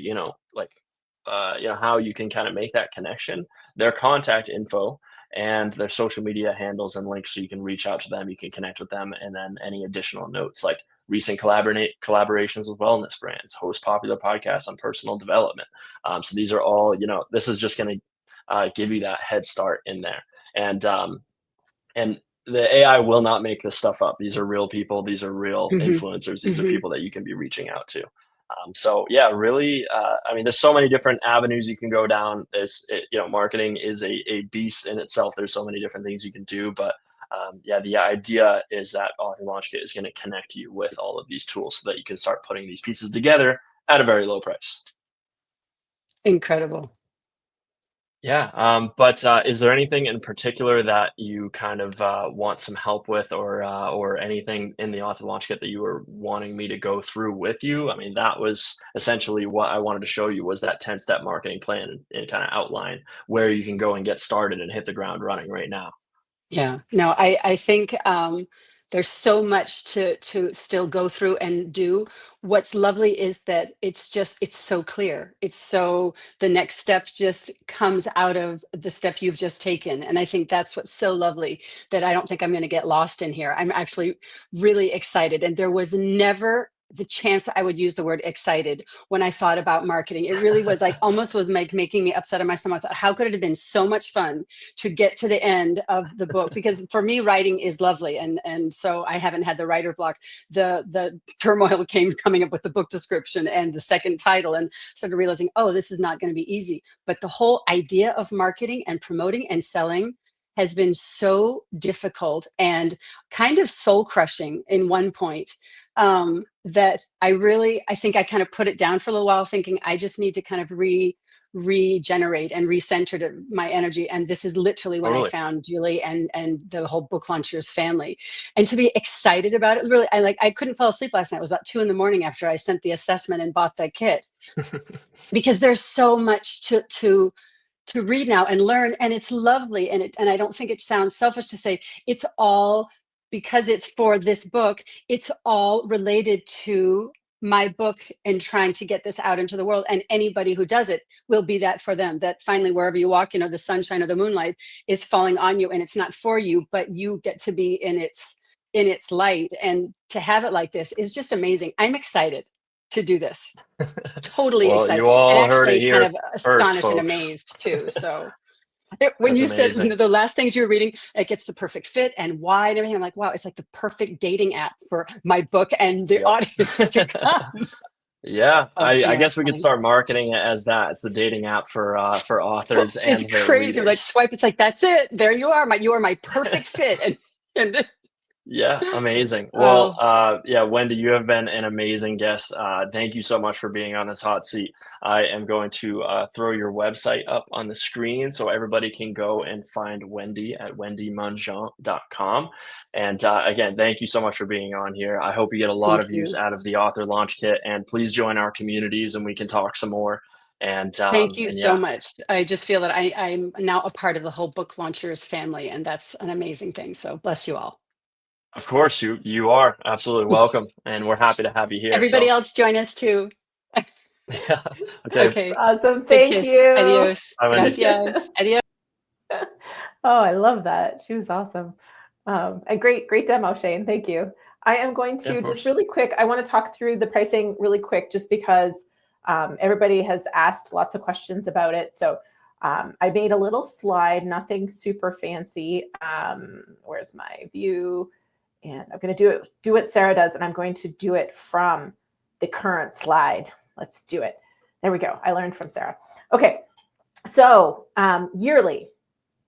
how you can kind of make that connection, their contact info, and their social media handles and links, so you can reach out to them, you can connect with them, and then any additional notes like recent collaborations with wellness brands, host popular podcasts on personal development. So these are all, this is just going to give you that head start in there. And the AI will not make this stuff up. These are real people. These are real influencers. These are people that you can be reaching out to. So yeah, really, I mean, there's so many different avenues you can go down. Marketing is a beast in itself. There's so many different things you can do, but the idea is that Author Launch Kit is going to connect you with all of these tools so that you can start putting these pieces together at a very low price. Incredible. Yeah, but is there anything in particular that you kind of want some help with, or anything in the Author Launch Kit that you were wanting me to go through with you? I mean, that was essentially what I wanted to show you, was that 10-step marketing plan, and kind of outline where you can go and get started and hit the ground running right now. Yeah, no, I think there's so much to still go through and do. What's lovely is that it's so clear. It's so the next step just comes out of the step you've just taken. And I think that's what's so lovely, that I don't think I'm going to get lost in here. I'm actually really excited. And there was never the chance I would use the word excited when I thought about marketing. It really was like almost was like making me upset in my stomach. I thought, how could it have been so much fun to get to the end of the book? Because for me, writing is lovely, and so I haven't had the writer block. The turmoil came coming up with the book description and the second title, and started realizing, oh, this is not going to be easy. But the whole idea of marketing and promoting and selling has been so difficult and kind of soul crushing in one point, that I think I kind of put it down for a little while, thinking I just need to kind of regenerate and recenter my energy. And this is literally when I found Julie and the whole Book Launchers family, and to be excited about it. Really, I couldn't fall asleep last night. It was about 2 a.m. after I sent the assessment and bought that kit, because there's so much to read now and learn, and it's lovely. And I don't think it sounds selfish to say it's all, because it's for this book, it's all related to my book and trying to get this out into the world. And anybody who does it will be that for them, that finally wherever you walk, the sunshine or the moonlight is falling on you, and it's not for you, but you get to be in its light. And to have it like this is just amazing. I'm excited to do this. Totally Well, excited. you all And heard it actually here kind of first, astonished and folks. amazed too. So when That's you said amazing. the last things you were reading, it gets the perfect fit and why and everything, I'm like, wow, it's like the perfect dating app for my book and the audience to come. Yeah, I guess It's we could funny. start marketing it as that. It's the dating app for authors and It's their crazy. readers. Like swipe, it's like, that's it. There you are. You are my perfect fit. And Yeah, amazing. Well, Wendy, you have been an amazing guest. Thank you so much for being on this hot seat. I am going to throw your website up on the screen so everybody can go and find Wendy at wendymageant.com. And again, thank you so much for being on here. I hope you get a lot Thank of use you. out of the Author Launch Kit, and please join our communities and we can talk some more. And Thank you and so yeah, much. I just feel that I'm now a part of the whole book launchers family, and that's an amazing thing. So bless you all. of course you are absolutely welcome, and we're happy to have you here. Everybody So else join us too. yeah, okay. Okay. Awesome. Big Thank kiss. you. Adios. Bye, Wendy. Gracias. Adios. Oh, I love that. She was awesome. And great demo, Shane. Thank you. I am going Yeah, of to just course. really quick, I want to talk through the pricing really quick, just because everybody has asked lots of questions about it. So I made a little slide, nothing super fancy. Where's my view? And I'm going to do what Sarah does, and I'm going to do it from the current slide. Let's do it. There we go. I learned from Sarah. Okay. So yearly,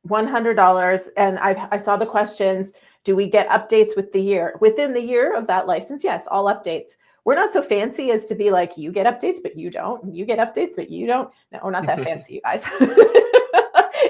$100. And I saw the questions. Do we get updates within the year of that license? Yes, all updates. We're not so fancy as to be like, you get updates, but you don't. And you get updates, but you don't. No, we're not that fancy, you guys.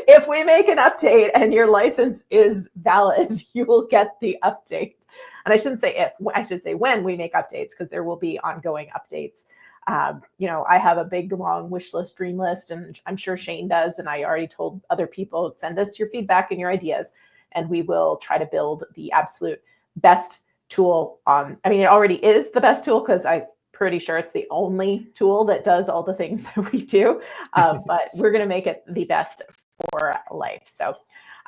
If we make an update and your license is valid, you will get the update. And I shouldn't say if, I should say when we make updates, because there will be ongoing updates. I have a big, long wish list, dream list, and I'm sure Shane does. And I already told other people, send us your feedback and your ideas, and we will try to build the absolute best tool on. I mean, it already is the best tool, because I'm pretty sure it's the only tool that does all the things that we do. But we're going to make it the best for life. So,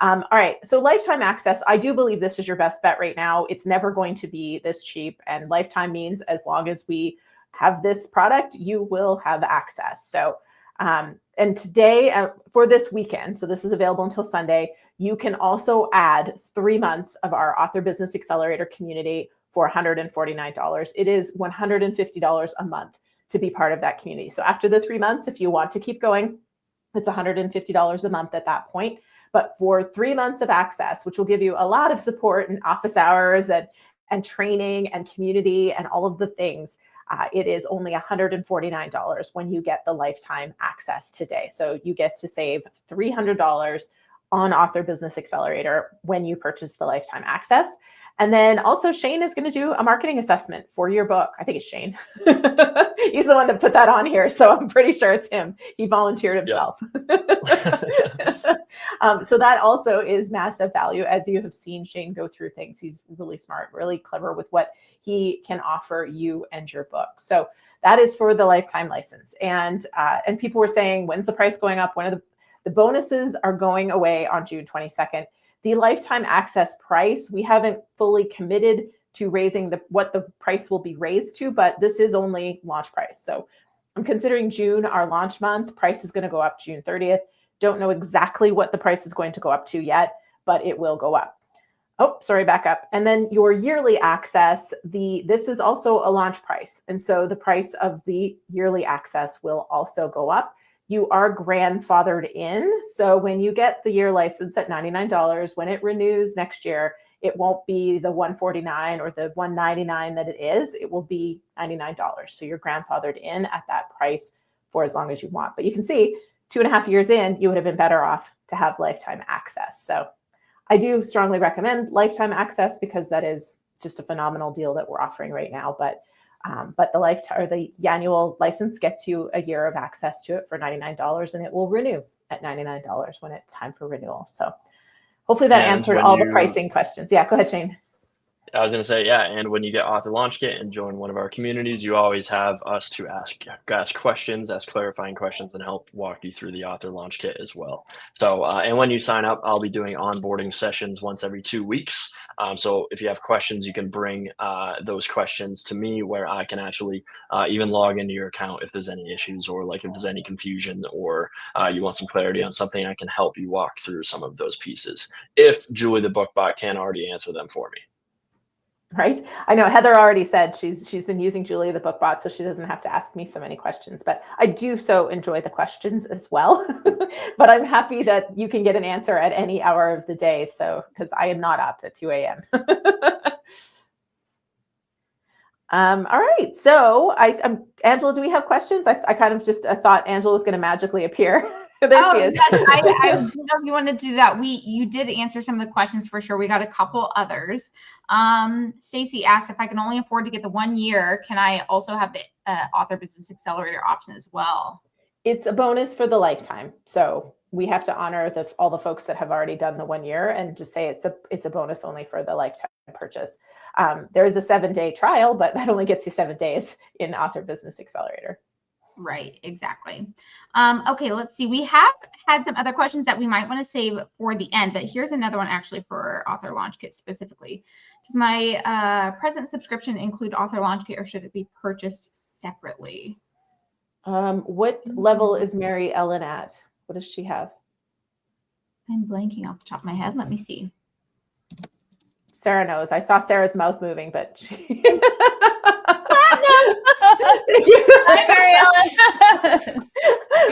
all right. So lifetime access, I do believe this is your best bet right now. It's never going to be this cheap, and lifetime means as long as we have this product, you will have access. So, and today for this weekend, so this is available until Sunday, you can also add 3 months of our Author Business Accelerator community for $149. It is $150 a month to be part of that community. So after the 3 months, if you want to keep going, it's $150 a month at that point. But for 3 months of access, which will give you a lot of support and office hours and training and community and all of the things, it is only $149 when you get the lifetime access today. So you get to save $300 on Author Business Accelerator when you purchase the lifetime access. And then also Shane is going to do a marketing assessment for your book. I think it's Shane. He's the one that put that on here, so I'm pretty sure it's him. He volunteered himself. So that also is massive value. As you have seen Shane go through things, he's really smart, really clever with what he can offer you and your book. So that is for the lifetime license. And people were saying, when's the price going up? When are the bonuses are going away on June 22nd. The lifetime access price, we haven't fully committed to raising what the price will be raised to, but this is only launch price. So I'm considering June our launch month. Price is going to go up June 30th. Don't know exactly what the price is going to go up to yet, but it will go up. Oh, sorry, back up. And then your yearly access, this is also a launch price. And so the price of the yearly access will also go up. You are grandfathered in. So when you get the year license at $99, when it renews next year, it won't be the $149 or the $199 that it is. It will be $99. So you're grandfathered in at that price for as long as you want. But you can see 2.5 years in, you would have been better off to have lifetime access. So I do strongly recommend lifetime access because that is just a phenomenal deal that we're offering right now. But the lifetime or the annual license gets you a year of access to it for $99, and it will renew at $99 when it's time for renewal. So hopefully that answered all the pricing questions. Yeah, go ahead, Shane. I was going to say, yeah, and when you get Author Launch Kit and join one of our communities, you always have us to ask questions, ask clarifying questions, and help walk you through the Author Launch Kit as well. So, and when you sign up, I'll be doing onboarding sessions once every 2 weeks. So if you have questions, you can bring those questions to me, where I can actually even log into your account if there's any issues, or like if there's any confusion, or you want some clarity on something, I can help you walk through some of those pieces if Julie the BookBot can't already answer them for me. Right. I know Heather already said she's been using Julia the BookBot, so she doesn't have to ask me so many questions, but I do so enjoy the questions as well. But I'm happy that you can get an answer at any hour of the day. So, because I am not up at 2 a.m. All right. So Angela, do we have questions? I kind of just thought Angela was going to magically appear. There she is. Yes, I don't know if you want to do that. You did answer some of the questions for sure. We got a couple others. Stacy asked if I can only afford to get the 1 year, can I also have the Author Business Accelerator option as well? It's a bonus for the lifetime. So we have to honor all the folks that have already done the 1 year and just say it's a bonus only for the lifetime purchase. There is a 7-day trial, but that only gets you 7 days in Author Business Accelerator. Right, exactly. Okay, let's see. We have had some other questions that we might want to save for the end, but here's another one actually for Author Launch Kit specifically. Does my present subscription include Author Launch Kit, or should it be purchased separately? What level is Mary Ellen at? What does she have? I'm blanking off the top of my head. Let me see. Sarah knows. I saw Sarah's mouth moving, but she... Hi, Mary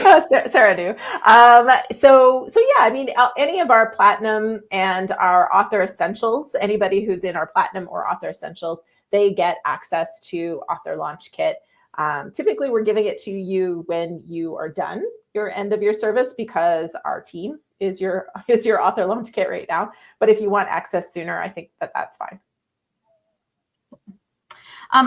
Ellen. Sarah knew. So yeah, I mean, any of our platinum and our author essentials, anybody who's in our platinum or author essentials, they get access to Author Launch Kit. Typically, we're giving it to you when you are done your end of your service, because our team is your Author Launch Kit right now. But if you want access sooner, I think that's fine.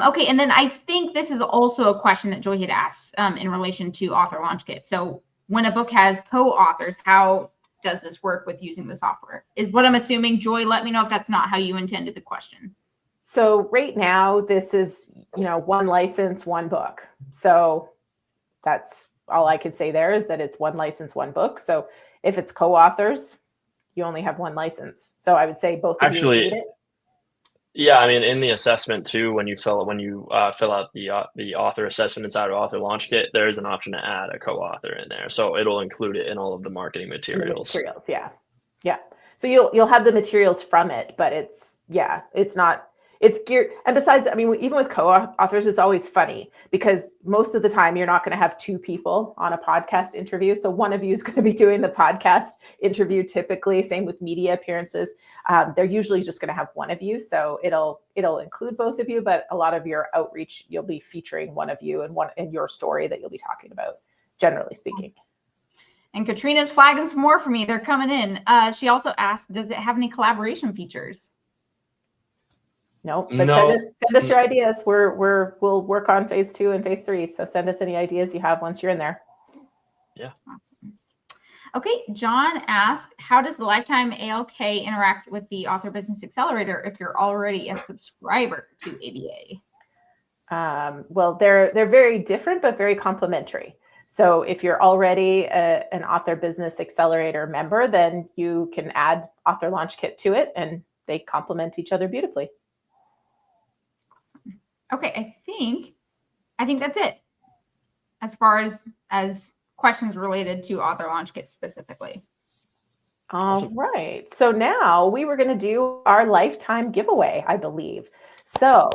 Okay, and then I think this is also a question that Joy had asked in relation to Author Launch Kit. So when a book has co-authors, how does this work with using the software? Is what I'm assuming. Joy, let me know if that's not how you intended the question. So right now, this is, one license, one book. So that's all I could say there, is that it's one license, one book. So if it's co-authors, you only have one license. So I would say both of you need it. Yeah, I mean, in the assessment too, when you fill out the author assessment inside of Author Launch Kit, there's an option to add a co-author in there, so it'll include it in all of the marketing materials. Yeah. So you'll have the materials from it, but it's not. It's geared, and besides, I mean, even with co-authors, it's always funny because most of the time you're not going to have two people on a podcast interview. So one of you is going to be doing the podcast interview typically. Same with media appearances. They're usually just going to have one of you. So it'll include both of you, but a lot of your outreach, you'll be featuring one of you and one in your story that you'll be talking about, generally speaking. And Katrina's flagging some more for me. They're coming in. She also asked, does it have any collaboration features? No, but send us your ideas. We'll work on phase 2 and phase 3. So send us any ideas you have once you're in there. Yeah. Awesome. Okay, John asked, how does the lifetime ALK interact with the Author Business Accelerator if you're already a subscriber to ABA? Well, they're very different, but very complementary. So if you're already an Author Business Accelerator member, then you can add Author Launch Kit to it, and they complement each other beautifully. Okay, I think that's it as far as questions related to Author Launch Kit specifically. All right. So now we were going to do our lifetime giveaway, I believe. So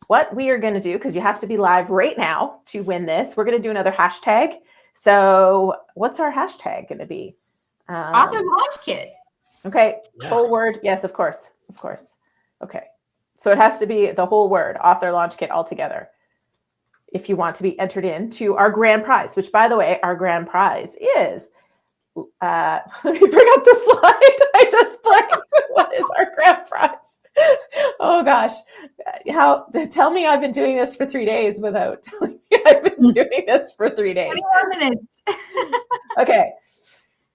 what we are going to do, because you have to be live right now to win this, we're going to do another hashtag. So what's our hashtag going to be? Author Launch Kit. Okay. Yeah. Full word. Yes, of course. Okay. So it has to be the whole word, Author Launch Kit altogether, if you want to be entered into our grand prize, which, by the way, our grand prize is, let me bring up the slide. I just blanked. What is our grand prize? Oh, gosh. Tell me I've been doing this for 3 days without telling me I've been doing this for 3 days. 21 minutes. Okay.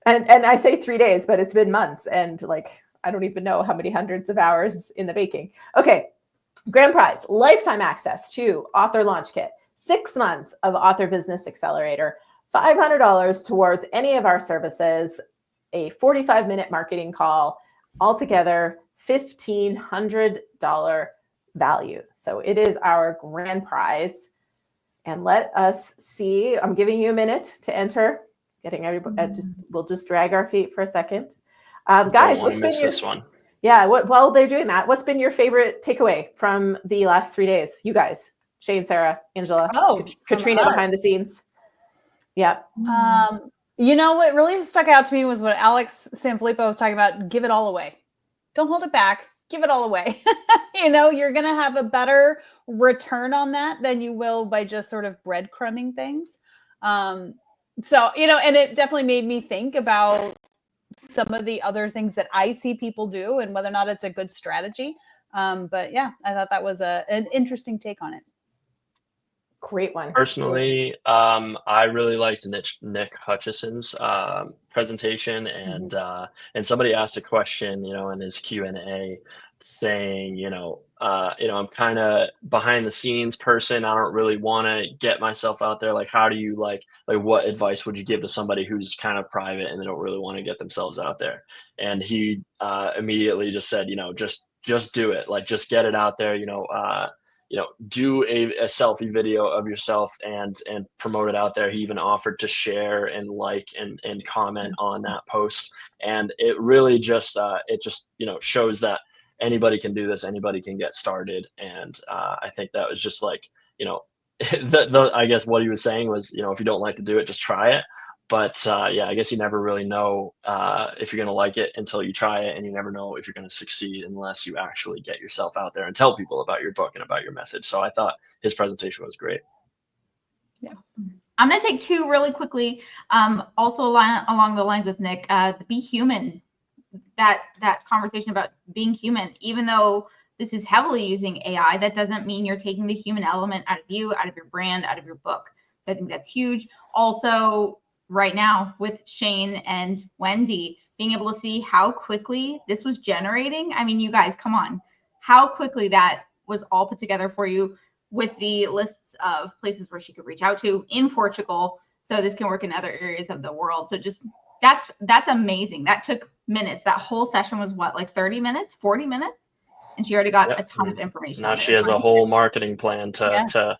And I say 3 days, but it's been months, and I don't even know how many hundreds of hours in the baking. Okay. Grand prize, lifetime access to Author Launch Kit, 6 months of Author Business Accelerator, $500 towards any of our services, a 45-minute marketing call, altogether $1,500 value. So it is our grand prize. And let us see, I'm giving you a minute to enter. Getting everybody, we'll just drag our feet for a second. Guys, what's been this one? Yeah, while they're doing that, what's been your favorite takeaway from the last 3 days? You guys, Shane, Sarah, Angela, Katrina behind the scenes. Yeah. What really stuck out to me was what Alex Sanfilippo was talking about. Give it all away. Don't hold it back. Give it all away. You're going to have a better return on that than you will by just sort of breadcrumbing things. And it definitely made me think about some of the other things that I see people do and whether or not it's a good strategy. But yeah, I thought that was an interesting take on it. Great one. Personally, I really liked Nick Hutchison's presentation, and somebody asked a question, in his Q&A, saying, I'm kind of behind the scenes person. I don't really want to get myself out there. Like, how do you like what advice would you give to somebody who's kind of private and they don't really want to get themselves out there? And he immediately just said, just do it. Like, just get it out there. Do a selfie video of yourself and promote it out there. He even offered to share and like and comment on that post. And it really just shows that anybody can do this, anybody can get started. And I think that was just like, I guess what he was saying was, if you don't like to do it, just try it. But I guess you never really know if you're going to like it until you try it, and you never know if you're going to succeed unless you actually get yourself out there and tell people about your book and about your message. So I thought his presentation was great. Yeah. I'm going to take two really quickly. Also along the lines with Nick, be human. That conversation about being human, even though this is heavily using AI, that doesn't mean you're taking the human element out of you, out of your brand, out of your book. I think that's huge. Also, right now with Shane and Wendy, being able to see how quickly this was generating. I mean, you guys, come on, how quickly that was all put together for you with the lists of places where she could reach out to in Portugal. So this can work in other areas of the world. So just that's amazing. That took minutes. That whole session was what, like 30 minutes, 40 minutes? And she already got a ton of information. Now she has a whole marketing plan to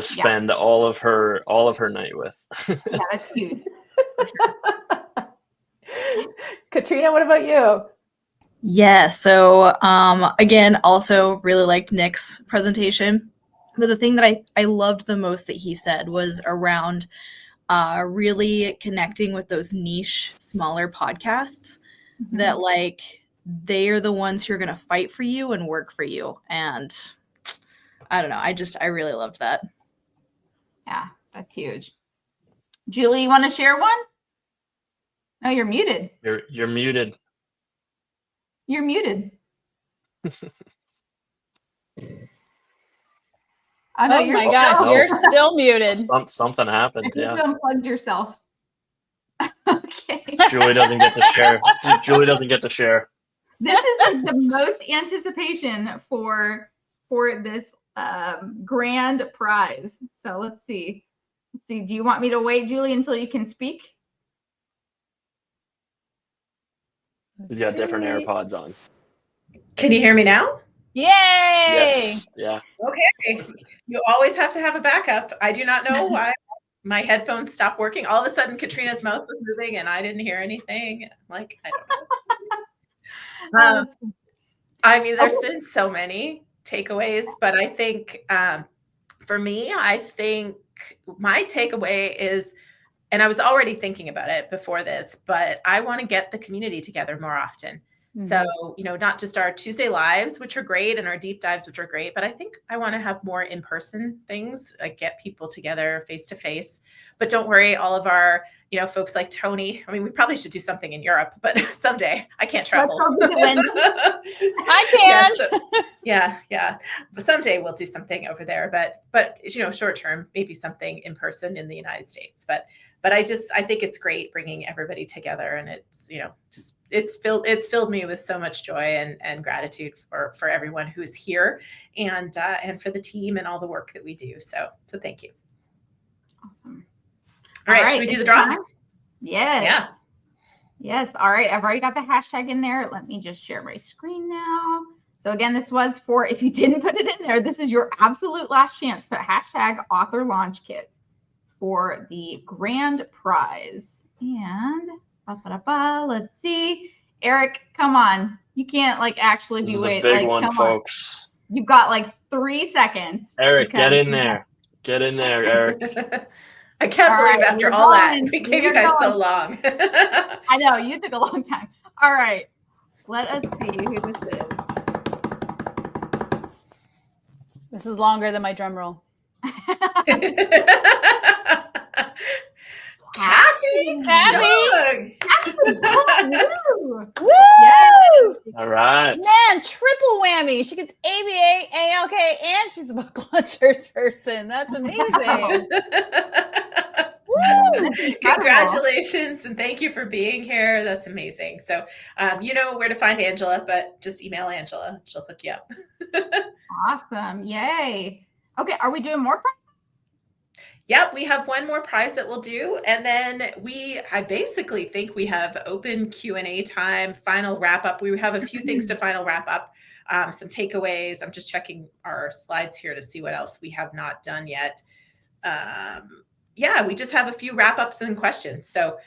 spend all of her night with. Yeah, that's huge. Katrina, what about you? Yeah, so again, also really liked Nick's presentation. But the thing that I loved the most that he said was around really connecting with those niche, smaller podcasts that they are the ones who are going to fight for you and work for you. And I don't know. I really loved that. Yeah, that's huge. Julie, you want to share one? No, you're muted. You're muted. You're muted. Oh my gosh, you're still muted. Something happened. You unplugged yourself. Okay. Julie doesn't get to share. Julie doesn't get to share. This is like the most anticipation for this grand prize. So let's see. Do you want me to wait, Julie, until you can speak? He's got different AirPods on. Can you hear me now? Yay! Yes. Yeah. Okay. You always have to have a backup. I do not know why my headphones stopped working. All of a sudden, Katrina's mouth was moving and I didn't hear anything. Like, I don't know. I mean, there's been so many takeaways, but I think for me, I think my takeaway is, and I was already thinking about it before this, but I want to get the community together more often. So, not just our Tuesday lives, which are great, and our deep dives, which are great, but I think I want to have more in-person things, like get people together face to face. But don't worry, all of our, folks like Tony, I mean, we probably should do something in Europe, but someday. I can't travel. I can. Yeah. But someday we'll do something over there. But short term, maybe something in person in the United States. But I think it's great bringing everybody together, and it's it's filled me with so much joy and gratitude for everyone who's here and for the team and all the work that we do. So thank you. Awesome. All right, should we do the draw? Yes. Yeah. Yes. All right. I've already got the hashtag in there. Let me just share my screen now. So again, this was for, if you didn't put it in there, this is your absolute last chance. Put hashtag author launch kit for the grand prize. And let's see. Eric, come on. You can't actually be waiting. This is the big one, folks. You've got 3 seconds. Eric, get in there. Get in there, Eric. I can't believe after all that, we gave you guys so long. I know, you took a long time. All right. Let us see who this is. This is longer than my drum roll. Kathy! Kathy! Woo! Yes. All right. Man, triple whammy. She gets ABA, ALK, and she's a book launchers person. That's amazing. That's incredible. Congratulations and thank you for being here. That's amazing. So you know where to find Angela, but just email Angela. She'll hook you up. Awesome. Yay. Okay, are we doing more prizes? Yep, we have one more prize that we'll do, and then I basically think we have open Q&A time, final wrap up. We have a few things to final wrap up, some takeaways. I'm just checking our slides here to see what else we have not done yet. Yeah, we just have a few wrap ups and questions. So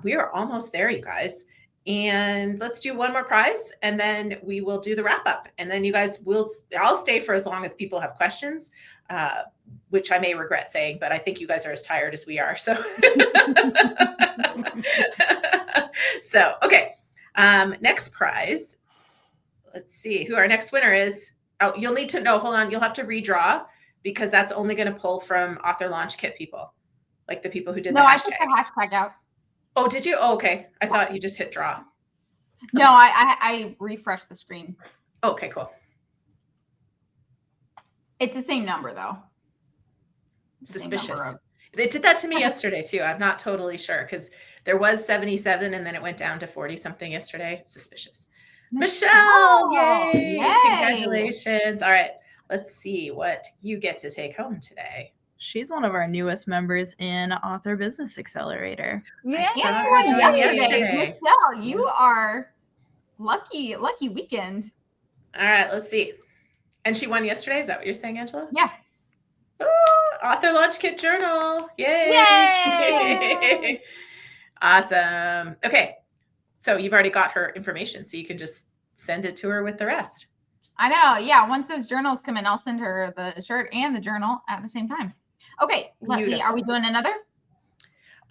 we are almost there, you guys. And let's do one more prize and then we will do the wrap up. And then you guys I'll stay for as long as people have questions, which I may regret saying, but I think you guys are as tired as we are. So, so okay. Next prize. Let's see who our next winner is. Oh, you'll need to know, hold on. You'll have to redraw because that's only going to pull from author launch kit people, like the people who did the hashtag. I took the hashtag out. Oh, did you? Oh, okay. I thought you just hit draw. No, I refreshed the screen. Okay, cool. It's the same number though. Suspicious. They did that to me yesterday too. I'm not totally sure because there was 77 and then it went down to 40 something yesterday. Suspicious. Michelle, yay! Congratulations. All right, let's see what you get to take home today. She's one of our newest members in Author Business Accelerator. Yeah. Yesterday. Michelle, you are lucky weekend. All right, let's see. And she won yesterday. Is that what you're saying, Angela? Yeah. Ooh, author launch kit journal. Yay! Yay! Awesome. Okay. So you've already got her information, so you can just send it to her with the rest. I know. Yeah. Once those journals come in, I'll send her the shirt and the journal at the same time. Okay. Let's see. Are we doing another?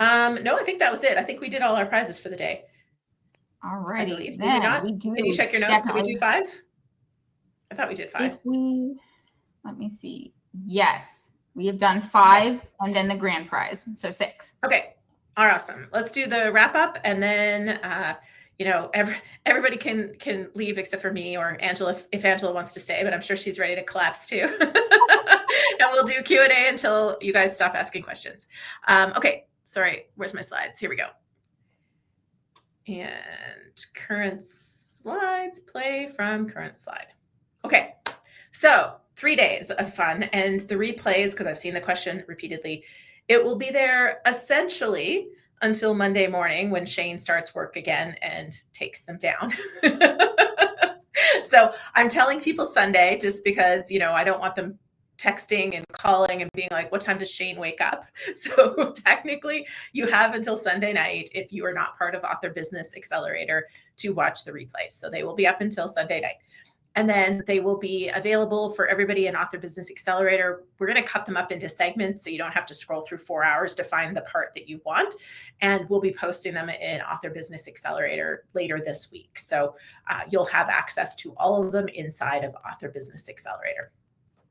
No, I think that was it. I think we did all our prizes for the day. All righty. Did we not? Can you check your notes? Definitely. Did we do 5? I thought we did 5. Let me see. Yes, we have done 5 and then the grand prize. So 6. Okay. Awesome. Let's do the wrap up and then, you know, everybody can leave except for me or Angela if Angela wants to stay, but I'm sure she's ready to collapse too. And we'll do Q&A until you guys stop asking questions. Okay. Sorry. Where's my slides? Here we go. And current slides, play from current slide. Okay. So 3 days of fun and the replays, because I've seen the question repeatedly, it will be there essentially until Monday morning when Shane starts work again and takes them down. So I'm telling people Sunday just because, you know, I don't want them texting and calling and being like, what time does Shane wake up? So technically you have until Sunday night if you are not part of Author Business Accelerator to watch the replays. So they will be up until Sunday night. And then they will be available for everybody in Author Business Accelerator. We're going to cut them up into segments so you don't have to scroll through 4 hours to find the part that you want. And we'll be posting them in Author Business Accelerator later this week. So you'll have access to all of them inside of Author Business Accelerator.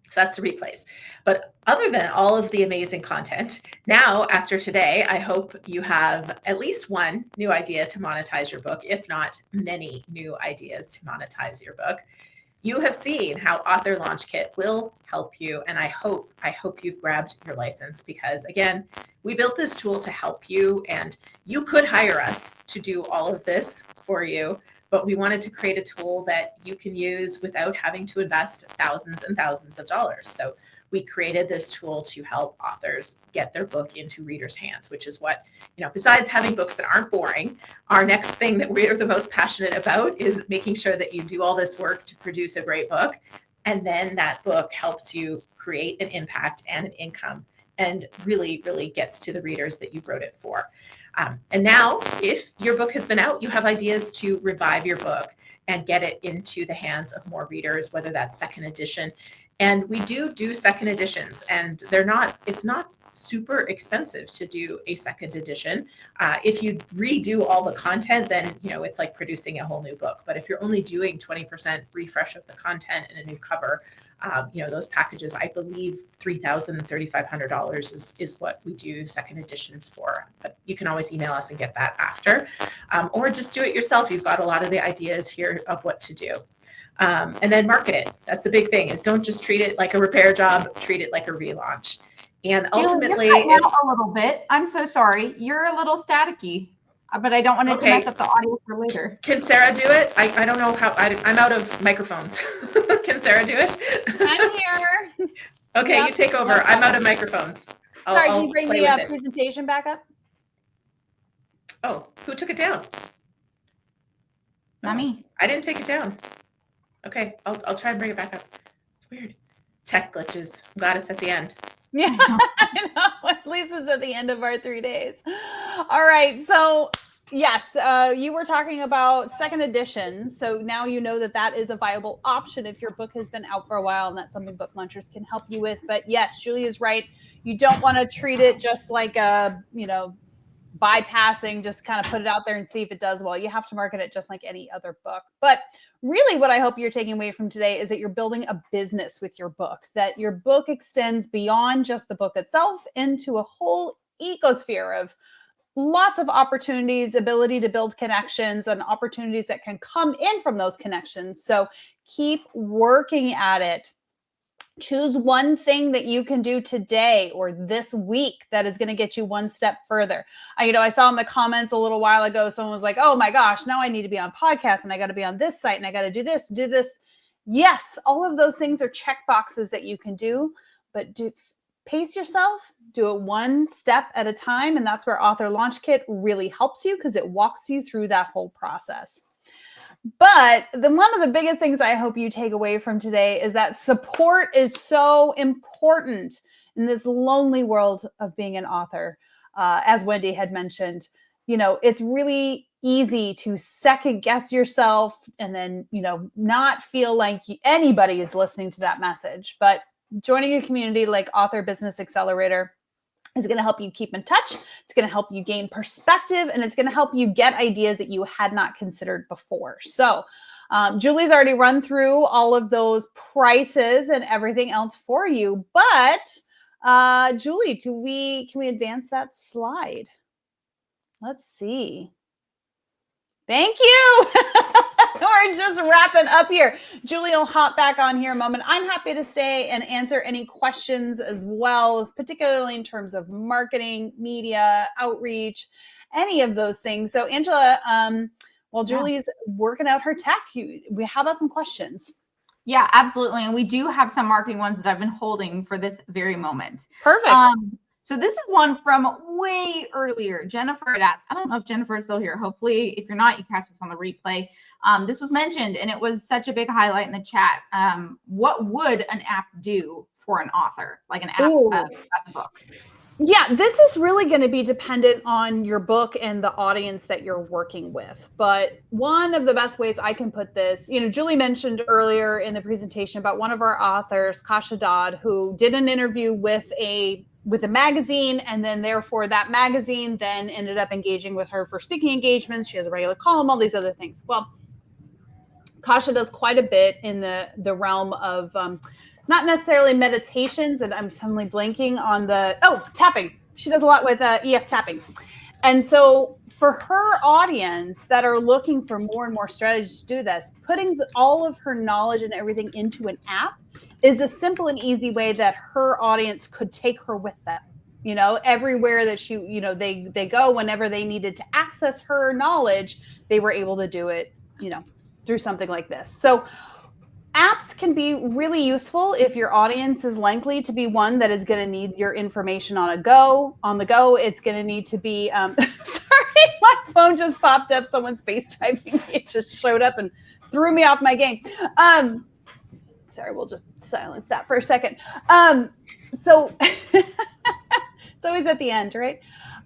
So that's the replays. But other than all of the amazing content, now after today, I hope you have at least one new idea to monetize your book, if not many new ideas to monetize your book. You have seen how Author Launch Kit will help you. And I hope you've grabbed your license because again, we built this tool to help you and you could hire us to do all of this for you. But we wanted to create a tool that you can use without having to invest thousands and thousands of dollars. So we created this tool to help authors get their book into readers' hands, which is what, you know, besides having books that aren't boring, our next thing that we're the most passionate about is making sure that you do all this work to produce a great book. And then that book helps you create an impact and an income and really, really gets to the readers that you wrote it for. And now, if your book has been out, you have ideas to revive your book and get it into the hands of more readers, whether that's second edition. And we do second editions, and it's not super expensive to do a second edition. If you redo all the content, then it's like producing a whole new book. But if you're only doing 20% refresh of the content and a new cover, those packages, I believe $3,000 and $3,500 is what we do second editions for. But you can always email us and get that after, or just do it yourself. You've got a lot of the ideas here of what to do. And then market it. That's the big thing, is don't just treat it like a repair job, treat it like a relaunch. And ultimately, you're cutting out a little bit. I'm so sorry. You're a little staticky, but I don't want it to mess up the audio for later. Can Sarah do it? I don't know how. I'm out of microphones. Can Sarah do it? I'm here. Okay, you take over. I'm out of microphones. Sorry, can you bring the presentation back up? Oh, who took it down? Not me. I didn't take it down. Okay, I'll try and bring it back up. It's weird. Tech glitches. I'm glad it's at the end. Yeah, I know. At least it's at the end of our 3 days. All right. So yes, you were talking about second editions. So now you know that is a viable option if your book has been out for a while, and that's something Book Munchers can help you with. But yes, Julie is right. You don't want to treat it just like bypassing, just kind of put it out there and see if it does well. You have to market it just like any other book. But really what I hope you're taking away from today is that you're building a business with your book, that your book extends beyond just the book itself into a whole ecosphere of lots of opportunities, ability to build connections, and opportunities that can come in from those connections. So keep working at it. Choose one thing that you can do today or this week that is going to get you one step further. I saw in the comments a little while ago, someone was like, oh my gosh, now I need to be on podcast and I got to be on this site and I got to do this. Yes, all of those things are check boxes that you can do, but pace yourself, do it one step at a time. And that's where Author Launch Kit really helps you, because it walks you through that whole process. But one of the biggest things I hope you take away from today is that support is so important in this lonely world of being an author. As Wendy had mentioned, it's really easy to second guess yourself and then, not feel like anybody is listening to that message. But joining a community like Author Business Accelerator is going to help you keep in touch. It's going to help you gain perspective, and it's going to help you get ideas that you had not considered before. So Julie's already run through all of those prices and everything else for you. But Julie, can we advance that slide? Let's see. Thank you. We're just wrapping up here. Julie will hop back on here in a moment. I'm happy to stay and answer any questions as well, particularly in terms of marketing, media, outreach, any of those things. So Angela, while Julie's working out her tech, how about some questions? Yeah, absolutely. And we do have some marketing ones that I've been holding for this very moment. Perfect. So this is one from way earlier. Jennifer had asked, I don't know if Jennifer is still here. Hopefully, if you're not, you catch us on the replay. This was mentioned, and it was such a big highlight in the chat. What would an app do for an author, like an app at the book? Yeah, this is really going to be dependent on your book and the audience that you're working with. But one of the best ways I can put this, Julie mentioned earlier in the presentation about one of our authors, Kasha Dodd, who did an interview with a magazine, and then therefore that magazine then ended up engaging with her for speaking engagements. She has a regular column, all these other things. Well, Kasha does quite a bit in the realm of not necessarily meditations, and I'm suddenly blanking on tapping. She does a lot with EF tapping. And so for her audience that are looking for more and more strategies to do this, putting all of her knowledge and everything into an app is a simple and easy way that her audience could take her with them. Everywhere that she, they go, whenever they needed to access her knowledge, they were able to do it, through something like this. So apps can be really useful if your audience is likely to be one that is going to need your information on the go. It's going to need to be, sorry, my phone just popped up. Someone's FaceTiming me. It just showed up and threw me off my game. Sorry, we'll just silence that for a second. So it's always at the end, right?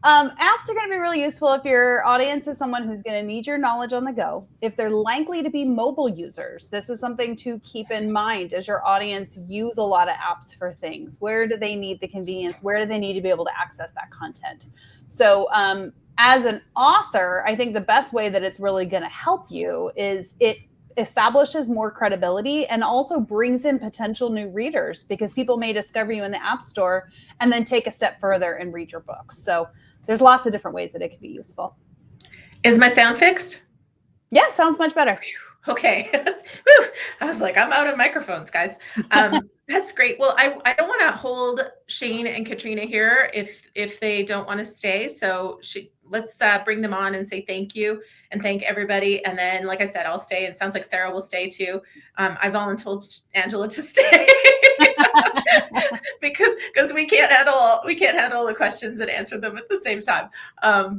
Apps are going to be really useful if your audience is someone who's going to need your knowledge on the go. If they're likely to be mobile users, this is something to keep in mind. Does your audience use a lot of apps for things? Where do they need the convenience? Where do they need to be able to access that content? So as an author, I think the best way that it's really going to help you is it establishes more credibility and also brings in potential new readers, because people may discover you in the App Store and then take a step further and read your books. So there's lots of different ways that it can be useful. Is my sound fixed? Yeah, sounds much better. Okay. Whew. I was like, I'm out of microphones, guys. That's great. Well, I don't want to hold Shane and Katrina here if they don't want to stay. So let's bring them on and say thank you and thank everybody. And then, like I said, I'll stay. It sounds like Sarah will stay too. I volunteered Angela to stay because we can't handle the questions and answer them at the same time.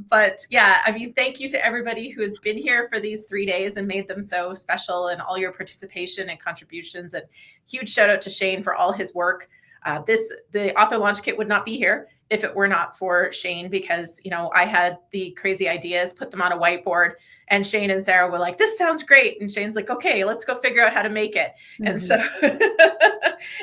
But yeah, I mean, thank you to everybody who has been here for these 3 days and made them so special, and all your participation and contributions. And huge shout out to Shane for all his work. The author launch kit would not be here if it were not for Shane, because, you know, I had the crazy ideas, put them on a whiteboard, and Shane and Sarah were like, this sounds great. And Shane's like, okay, let's go figure out how to make it. Mm-hmm.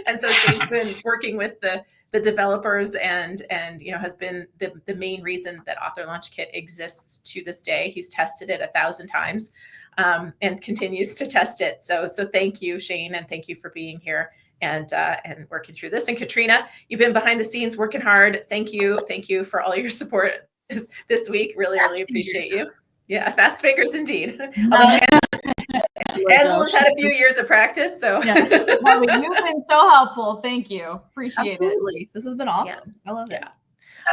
And so Shane's been working with the developers and you know, has been the main reason that Author Launch Kit exists to this day. He's tested it 1,000 times and continues to test it. So thank you, Shane, and thank you for being here and working through this. And Katrina, you've been behind the scenes working hard. Thank you for all your support this week. Really appreciate you. Yeah, fast fingers indeed. Angela's had a few years of practice, so yeah. Well, you've been so helpful. Thank you. Appreciate it. Absolutely. This has been awesome. Yeah. I love it.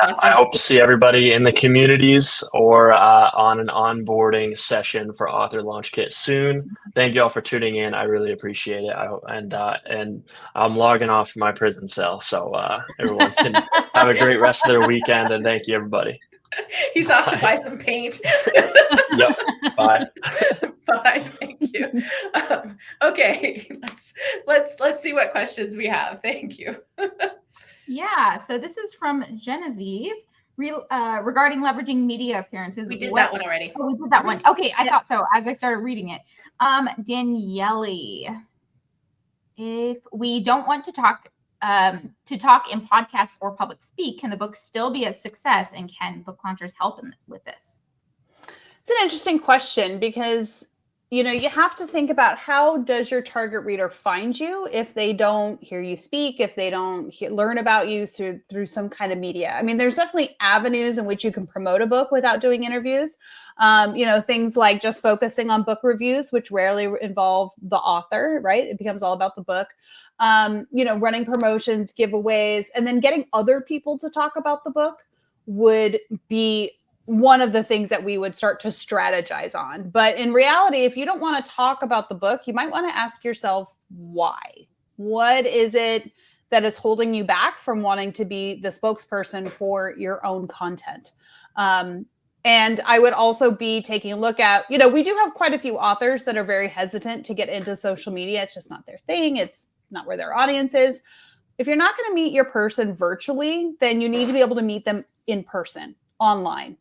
Awesome. I hope to see everybody in the communities or on an onboarding session for Author Launch Kit soon. Thank you all for tuning in. I really appreciate it. And I'm logging off from my prison cell, so everyone can have a great rest of their weekend. And thank you, everybody. He's off to buy some paint. Yep. Bye. Bye. Thank you. Okay. Let's see what questions we have. Thank you. Yeah. So this is from Genevieve regarding leveraging media appearances. We did that one already. Oh, we did that one. Okay. I thought so as I started reading it. Daniele, if we don't want to talk in podcasts or public speak, can the book still be a success, and can book launchers help with this? It's an interesting question, because, you know, you have to think about, how does your target reader find you if they don't hear you speak, if they don't learn about you through some kind of media? I mean, there's definitely avenues in which you can promote a book without doing interviews. You know, things like just focusing on book reviews, which rarely involve the author, right? It becomes all about the book. You know, running promotions, giveaways, and then getting other people to talk about the book would be one of the things that we would start to strategize on. But in reality, if you don't want to talk about the book, you might want to ask yourself, why? What is it that is holding you back from wanting to be the spokesperson for your own content? And I would also be taking a look at, you know, we do have quite a few authors that are very hesitant to get into social media. It's just not their thing. It's not where their audience is. If you're not going to meet your person virtually, then you need to be able to meet them in person, online.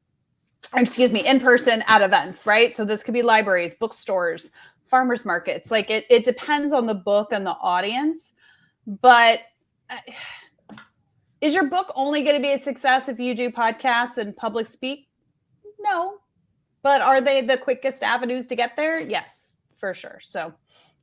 In person at events, right? So this could be libraries, bookstores, farmers markets. Like it depends on the book and the audience. But is your book only going to be a success if you do podcasts and public speak? No. But are they the quickest avenues to get there? Yes, for sure. So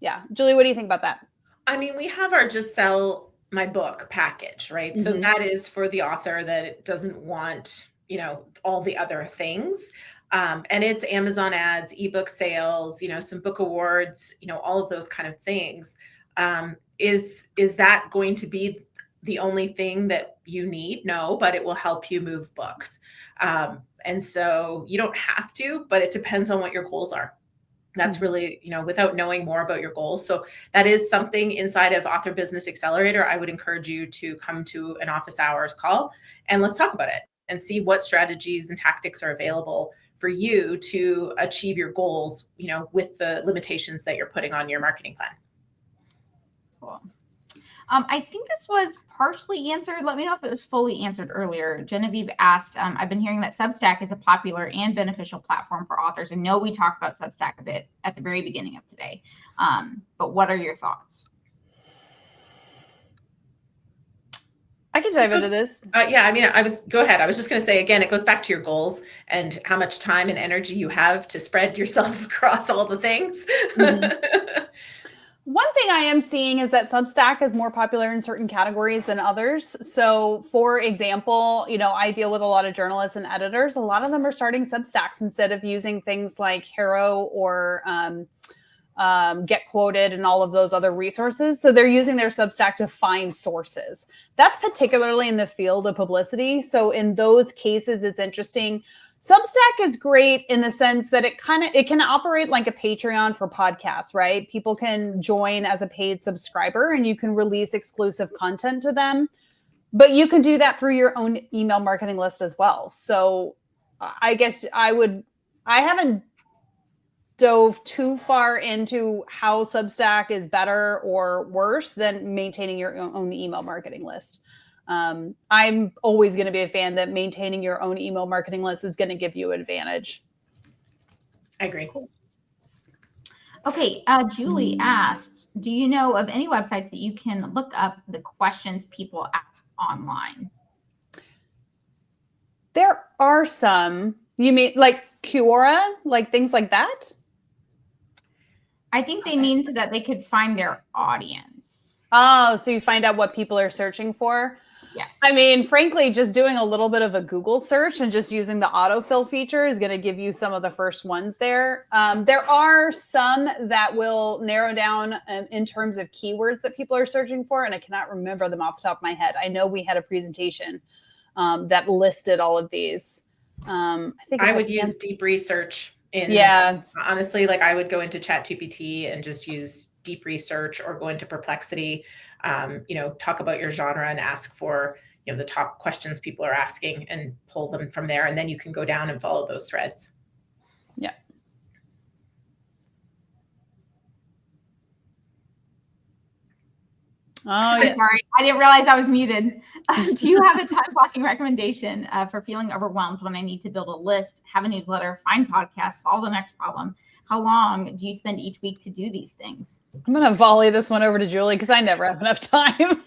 yeah. Julie, what do you think about that? I mean, we have our Just Sell My Book package, right? Mm-hmm. So that is for the author that doesn't want, you know, all the other things. And it's Amazon ads, ebook sales, you know, some book awards, you know, all of those kind of things. Is that going to be the only thing that you need? No, but it will help you move books. And so you don't have to, but it depends on what your goals are. That's really, you know, without knowing more about your goals. So that is something inside of Author Business Accelerator. I would encourage you to come to an office hours call and let's talk about it and see what strategies and tactics are available for you to achieve your goals, you know, with the limitations that you're putting on your marketing plan. Cool. I think this was partially answered. Let me know if it was fully answered earlier. Genevieve asked, I've been hearing that Substack is a popular and beneficial platform for authors. I know we talked about Substack a bit at the very beginning of today, but what are your thoughts? I can dive into this. Yeah, I mean, go ahead. I was just going to say, again, it goes back to your goals and how much time and energy you have to spread yourself across all the things. One thing I am seeing is that Substack is more popular in certain categories than others. So, for example, I deal with a lot of journalists and editors. A lot of them are starting Substacks instead of using things like Haro or Get Quoted and all of those other resources. So they're using their Substack to find sources. That's particularly in the field of publicity. So in those cases, it's interesting. Substack is great in the sense that it can operate like a Patreon for podcasts, right? People can join as a paid subscriber and you can release exclusive content to them, but you can do that through your own email marketing list as well. So I guess I haven't dove too far into how Substack is better or worse than maintaining your own email marketing list. I'm always going to be a fan that maintaining your own email marketing list is going to give you an advantage. I agree. Okay, Julie asked, do you know of any websites that you can look up the questions people ask online? There are some. You mean like Quora, like things like that? I think they mean so that they could find their audience. Oh, so you find out what people are searching for? Yes. I mean, frankly, just doing a little bit of a Google search and just using the autofill feature is going to give you some of the first ones there. There are some that will narrow down in terms of keywords that people are searching for, and I cannot remember them off the top of my head. I know we had a presentation that listed all of these. I think I would use deep research. Honestly, like I would go into ChatGPT and just use deep research or go into Perplexity, talk about your genre and ask for, the top questions people are asking and pull them from there. And then you can go down and follow those threads. Yeah. Oh, yes. Sorry, I didn't realize I was muted. Do you have a time blocking recommendation for feeling overwhelmed when I need to build a list, have a newsletter, find podcasts, solve the next problem? How long do you spend each week to do these things? I'm going to volley this one over to Julie because I never have enough time.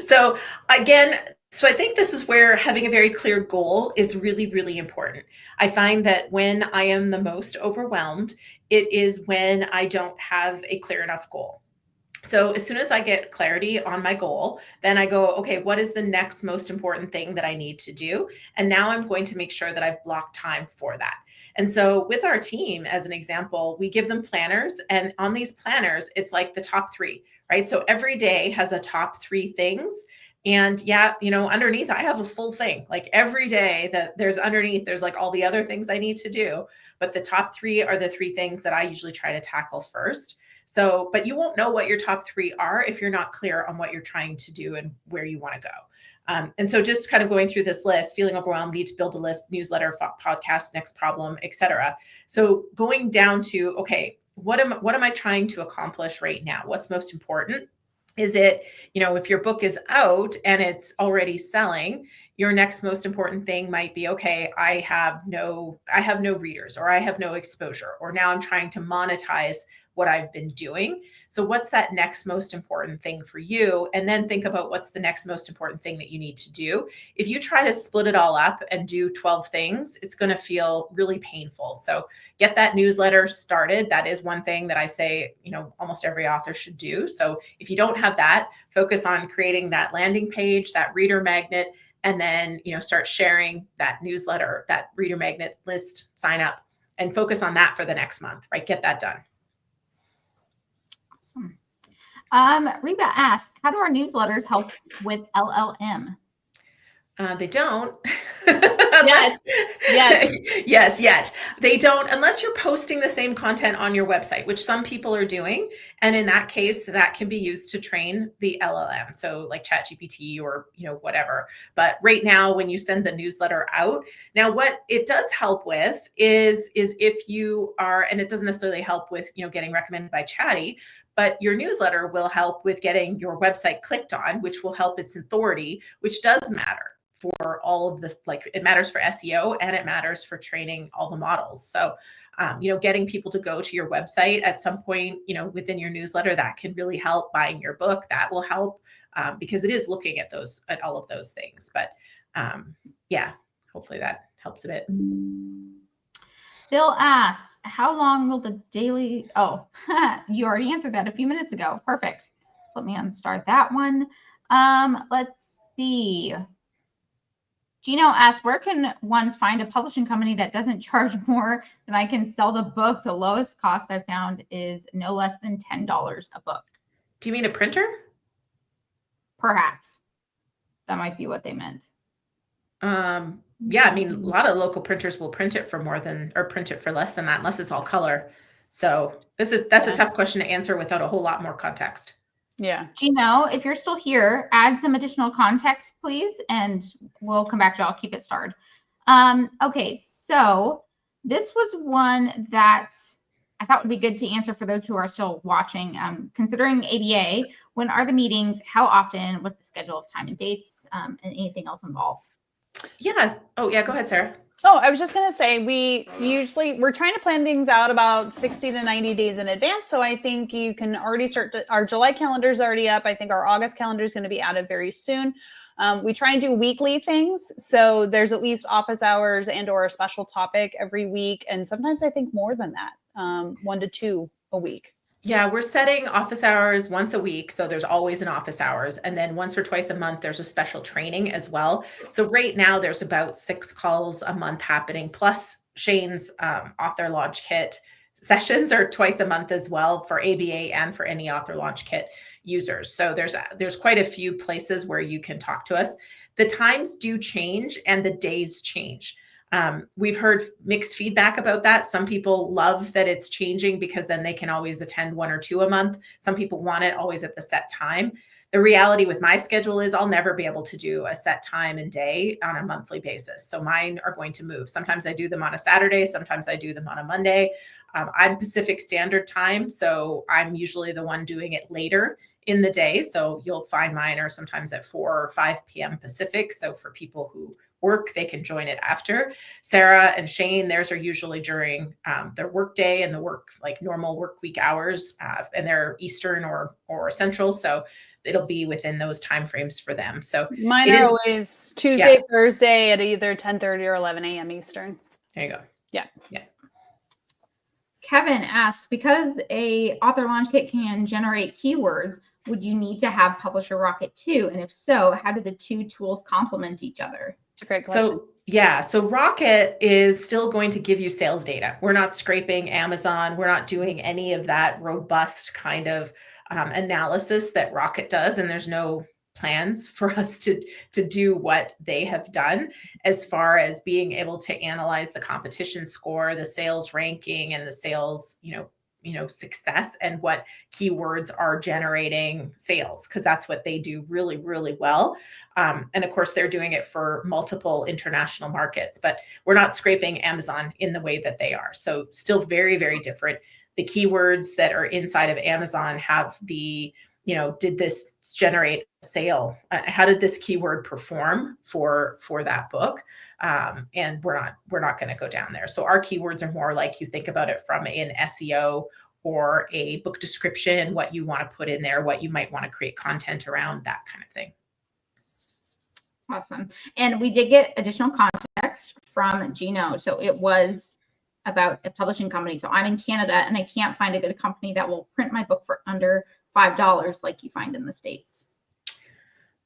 So I think this is where having a very clear goal is really, really important. I find that when I am the most overwhelmed, it is when I don't have a clear enough goal. So as soon as I get clarity on my goal, then I go, okay, what is the next most important thing that I need to do? And now I'm going to make sure that I've blocked time for that. And so with our team, as an example, we give them planners, and on these planners, it's like the top 3, right? So every day has a top 3 things. And underneath I have a full thing. Like every day that there's underneath, there's like all the other things I need to do. But the top 3 are the 3 things that I usually try to tackle first. So, but you won't know what your top 3 are if you're not clear on what you're trying to do and where you want to go. And so just kind of going through this list, feeling overwhelmed, need to build a list, newsletter, podcast, next problem, etc. So going down to, okay, what am I trying to accomplish right now? What's most important? Is it, if your book is out and it's already selling, your next most important thing might be, okay, I have no readers, or I have no exposure, or now I'm trying to monetize what I've been doing. So what's that next most important thing for you? And then think about what's the next most important thing that you need to do. If you try to split it all up and do 12 things, it's going to feel really painful. So get that newsletter started. That is one thing that I say, almost every author should do. So if you don't have that, focus on creating that landing page, that reader magnet, and then, start sharing that newsletter, that reader magnet list, sign up, and focus on that for the next month, right? Get that done. Awesome. Reba asked, how do our newsletters help with LLM? They don't. Yet. They don't, unless you're posting the same content on your website, which some people are doing. And in that case, that can be used to train the LLM. So like ChatGPT or, whatever. But right now, when you send the newsletter out, now what it does help with is if you are, and it doesn't necessarily help with, getting recommended by Chatty, but your newsletter will help with getting your website clicked on, which will help its authority, which does matter for all of this. Like, it matters for SEO and it matters for training all the models. So, getting people to go to your website at some point, within your newsletter, that can really help. Buying your book, that will help, because it is looking at all of those things. But yeah, hopefully that helps a bit. Bill asked, how long will the daily, you already answered that a few minutes ago. Perfect. So let me unstart that one. Let's see. Gino asked, where can one find a publishing company that doesn't charge more than I can sell the book? The lowest cost I've found is no less than $10 a book. Do you mean a printer? Perhaps. That might be what they meant. Yeah, I mean, a lot of local printers will print it for print it for less than that, unless it's all color. So that's a tough question to answer without a whole lot more context. Yeah. Gino, if you're still here, add some additional context, please, and we'll come back to you. I'll keep it starred. Okay, so this was one that I thought would be good to answer for those who are still watching. Considering ABA, when are the meetings? How often? What's the schedule of time and dates? And anything else involved? Yeah. Oh, yeah. Go ahead, Sarah. Oh, I was just going to say, we're trying to plan things out about 60 to 90 days in advance. So I think you can already our July calendar is already up. I think our August calendar is going to be added very soon. We try and do weekly things. So there's at least office hours and or a special topic every week. And sometimes I think more than that, 1 to 2 a week. Yeah, we're setting office hours once a week. So there's always an office hours. And then once or twice a month, there's a special training as well. So right now there's about 6 calls a month happening, plus Shane's author launch kit sessions are twice a month as well for ABA and for any author launch kit users. So there's quite a few places where you can talk to us. The times do change and the days change. We've heard mixed feedback about that. Some people love that it's changing because then they can always attend 1 or 2 a month. Some people want it always at the set time. The reality with my schedule is I'll never be able to do a set time and day on a monthly basis. So mine are going to move. Sometimes I do them on a Saturday. Sometimes I do them on a Monday. I'm Pacific Standard Time, so I'm usually the one doing it later in the day. So you'll find mine are sometimes at 4 or 5 p.m. Pacific. So for people who work, they can join it after. Sarah and Shane, theirs are usually during their work day and the normal work week hours, and they're Eastern or Central. So it'll be within those timeframes for them. So mine are always Tuesday, Thursday at either 10:30 or 11 a.m. Eastern. There you go. Yeah. Kevin asked, because a author launch kit can generate keywords, would you need to have Publisher Rocket too? And if so, how do the two tools complement each other? It's a great question. So Rocket is still going to give you sales data. We're not scraping Amazon. We're not doing any of that robust kind of analysis that Rocket does. And there's no plans for us to do what they have done as far as being able to analyze the competition score, the sales ranking, and the sales, success, and what keywords are generating sales, because that's what they do really, really well. And of course, they're doing it for multiple international markets, but we're not scraping Amazon in the way that they are. So still very, very different. The keywords that are inside of Amazon have the, did this generate a sale? How did this keyword perform for that book? And we're not going to go down there. So our keywords are more like you think about it from an SEO or a book description, what you want to put in there, what you might want to create content around, that kind of thing. Awesome. And we did get additional context from Gino. So it was about a publishing company. So I'm in Canada and I can't find a good company that will print my book for under $5 like you find in the States.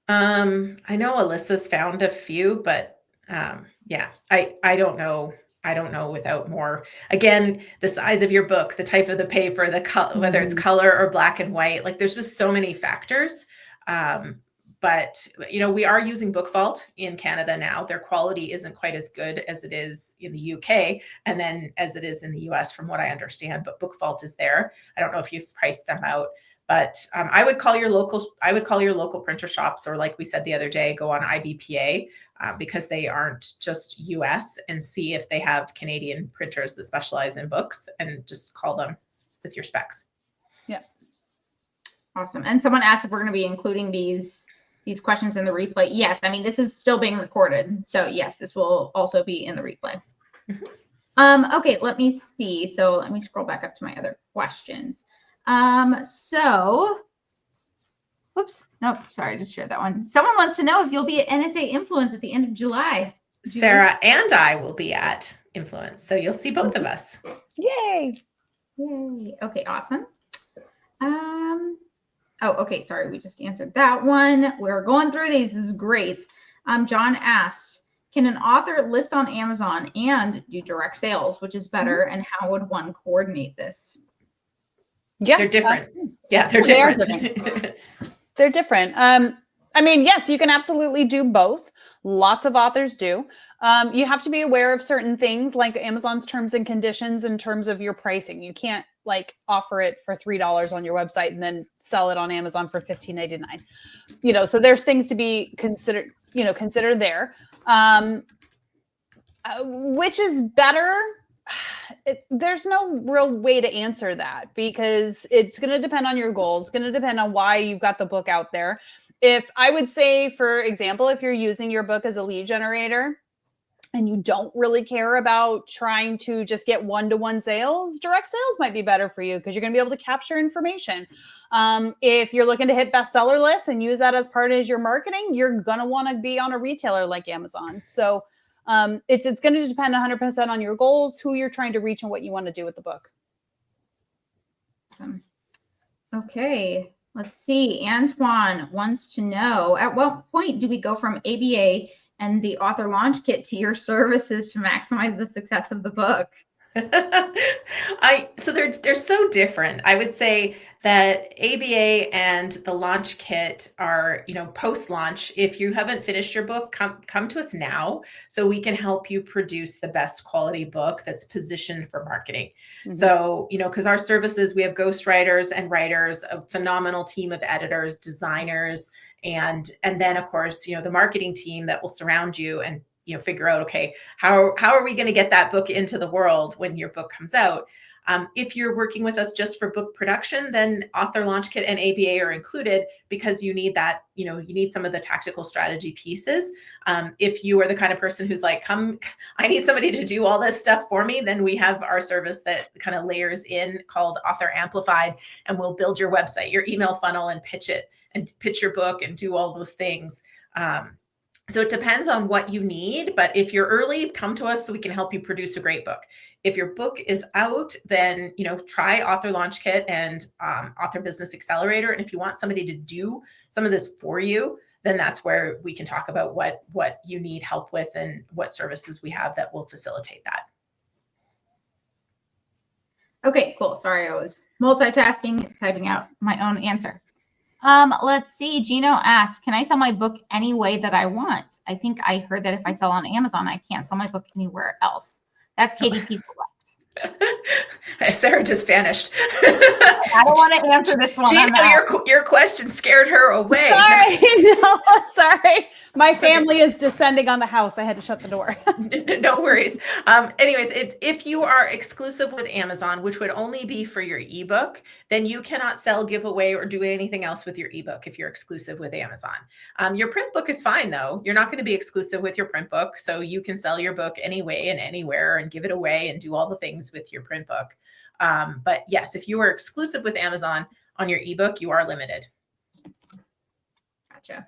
I know Alyssa's found a few, but I don't know. I don't know without more. Again, the size of your book, the type of the paper, the color, whether it's color or black and white, like there's just so many factors. But we are using Book Vault in Canada now. Their quality isn't quite as good as it is in the UK and then as it is in the US, from what I understand. But Book Vault is there. I don't know if you've priced them out. But I would call your local printer shops, or like we said the other day, go on IBPA because they aren't just US, and see if they have Canadian printers that specialize in books, and just call them with your specs. Yeah. Awesome. And someone asked if we're going to be including these questions in the replay. Yes. I mean, this is still being recorded. So yes, this will also be in the replay. Okay, let me see. So let me scroll back up to my other questions. Whoops. Nope. Sorry, I just shared that one. Someone wants to know if you'll be at NSA Influence at the end of July. Sarah and I will be at Influence. So you'll see both of us. Yay. Yay. Okay, awesome. Oh, okay. Sorry, we just answered that one. We're going through these. This is great. John asked, can an author list on Amazon and do direct sales, which is better, and how would one coordinate this? Yeah, They're different. Yeah, they're They are different. they're different. I mean, yes, you can absolutely do both. Lots of authors do. You have to be aware of certain things like Amazon's terms and conditions in terms of your pricing. You can't like offer it for $3 on your website and then sell it on Amazon for $15.99. So there's things to be considered there. Which is better? There's no real way to answer that because it's going to depend on your goals. It's going to depend on why you've got the book out there. If I would say, for example, if you're using your book as a lead generator and you don't really care about trying to just get one-to-one sales, direct sales might be better for you because you're going to be able to capture information. If you're looking to hit bestseller lists and use that as part of your marketing, you're going to want to be on a retailer like Amazon. So it's going to depend 100% on your goals, who you're trying to reach, and what you want to do with the book. Awesome. Okay, let's see. Antoine wants to know, at what point do we go from ABA and the author launch kit to your services to maximize the success of the book? So they're so different. I would say that ABA and the launch kit are, post-launch. If you haven't finished your book, come to us now so we can help you produce the best quality book that's positioned for marketing. Mm-hmm. So, because our services, we have ghostwriters and writers, a phenomenal team of editors, designers, and then of course, the marketing team that will surround you and figure out, okay, how are we going to get that book into the world when your book comes out? If you're working with us just for book production, then Author Launch Kit and ABA are included because you need that, you need some of the tactical strategy pieces. If you are the kind of person who's like, I need somebody to do all this stuff for me, then we have our service that kind of layers in called Author Amplified, and we'll build your website, your email funnel, and pitch it and pitch your book and do all those things. So it depends on what you need, but if you're early, come to us so we can help you produce a great book. If your book is out, then, try Author Launch Kit and Author Business Accelerator. And if you want somebody to do some of this for you, then that's where we can talk about what you need help with and what services we have that will facilitate that. Okay, cool. Sorry, I was multitasking, typing out my own answer. Let's see. Gino asks, can I sell my book any way that I want? I think I heard that if I sell on Amazon, I can't sell my book anywhere else. That's KDP Select. Sarah just vanished. I don't want to answer this one. Gino, your question scared her away. Sorry. No, sorry. My family is descending on the house. I had to shut the door. No worries. Anyways, if you are exclusive with Amazon, which would only be for your ebook, then you cannot sell, give away, or do anything else with your ebook if you're exclusive with Amazon. Your print book is fine, though. You're not going to be exclusive with your print book, so you can sell your book anyway and anywhere and give it away and do all the things with your print book. But yes, if you are exclusive with Amazon on your ebook, you are limited. Gotcha.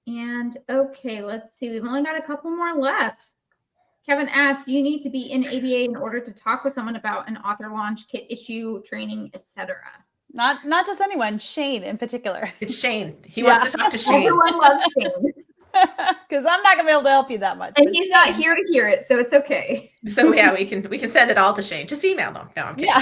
And okay, let's see. We've only got a couple more left. Kevin asks, you need to be in ABA in order to talk with someone about an author launch kit issue, training, etc. Not just anyone, Shane in particular. It's Shane. He wants to talk to Shane. Everyone loves Shane. Because I'm not gonna be able to help you that much. And he's not here to hear it, so it's okay. So yeah, we can send it all to Shane. Just email them. No, I'm kidding.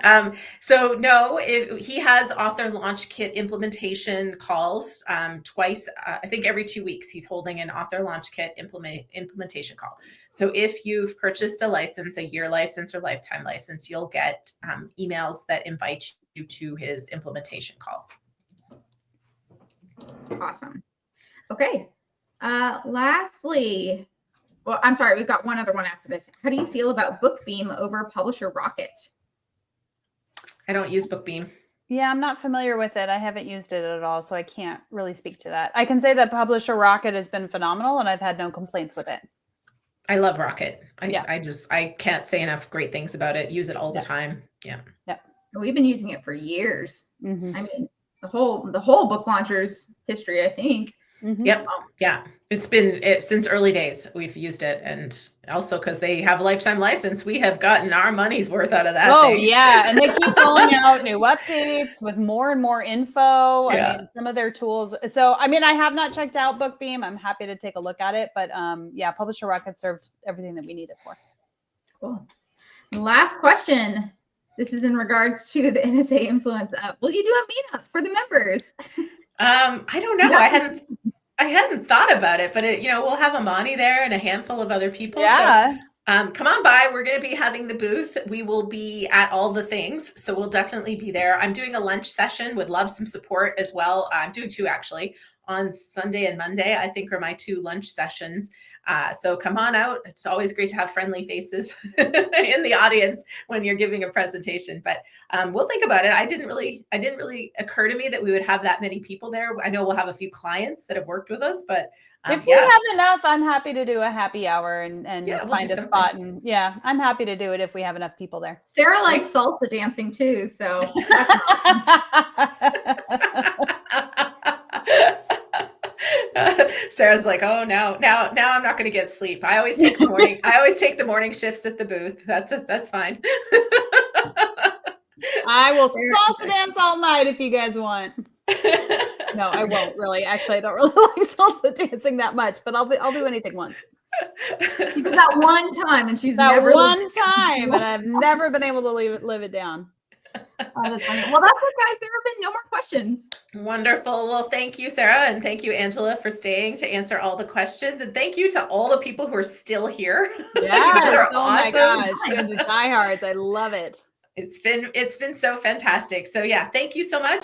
Yeah. So no, he has author launch kit implementation calls twice. I think every 2 weeks he's holding an author launch kit implementation call. So if you've purchased a license, a year license or lifetime license, you'll get emails that invite you to his implementation calls. Awesome. Okay. Lastly, well, I'm sorry, we've got one other one after this. How do you feel about BookBeam over Publisher Rocket? I don't use Bookbeam. Yeah, I'm not familiar with it. I haven't used it at all, so I can't really speak to that. I can say that Publisher Rocket has been phenomenal, and I've had no complaints with it. I love Rocket. Yeah. I can't say enough great things about it. Use it all the time. Yeah. We've been using it for years. Mhm. I mean, the whole book launcher's history, I think. Mhm. Yep. Yeah. It's been since early days we've used it, and also because they have a lifetime license, we have gotten our money's worth out of that. Oh thing. yeah, and they keep rolling out new updates with more and more info. Yeah. I mean, some of their tools. So, I mean, I have not checked out Bookbeam. I'm happy to take a look at it, but yeah, Publisher Rocket served everything that we needed for. Cool. Last question. This is in regards to the NSA influence. Will you do a meetup for the members? I don't know. I hadn't thought about it, but we'll have Amani there and a handful of other people. Yeah. So, come on by. We're going to be having the booth. We will be at all the things, so we'll definitely be there. I'm doing a lunch session. Would love some support as well. I'm doing 2 actually on Sunday and Monday. I think are my 2 lunch sessions. So come on out. It's always great to have friendly faces in the audience when you're giving a presentation. But we'll think about it. I didn't really occur to me that we would have that many people there. I know we'll have a few clients that have worked with us, but if we have enough, I'm happy to do a happy hour and we'll find a spot. And I'm happy to do it if we have enough people there. Sarah likes salsa dancing too, so. Sarah's like, oh now I'm not going to get sleep. I always take the morning. I always take the morning shifts at the booth. That's fine. I will salsa dance all night if you guys want. No, I won't really. Actually, I don't really like salsa dancing that much, but I'll do anything once. She did that one time, and she's that never one time, and I've never been able to live it down. Well, that's it, guys. There have been no more questions. Wonderful. Well, thank you, Sarah, and thank you, Angela, for staying to answer all the questions, and thank you to all the people who are still here. Yeah. Oh my gosh, you guys are diehards. I love it. It's been so fantastic. So yeah, thank you so much.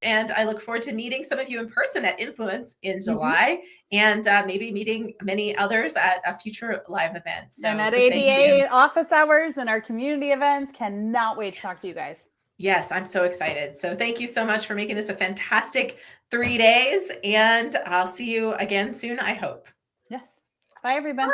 And I look forward to meeting some of you in person at Influence in July, and maybe meeting many others at a future live event. So, and at ABA office hours and our community events. Cannot wait to talk to you guys. Yes, I'm so excited. So thank you so much for making this a fantastic 3 days, and I'll see you again soon, I hope. Yes. Bye, everyone. Bye.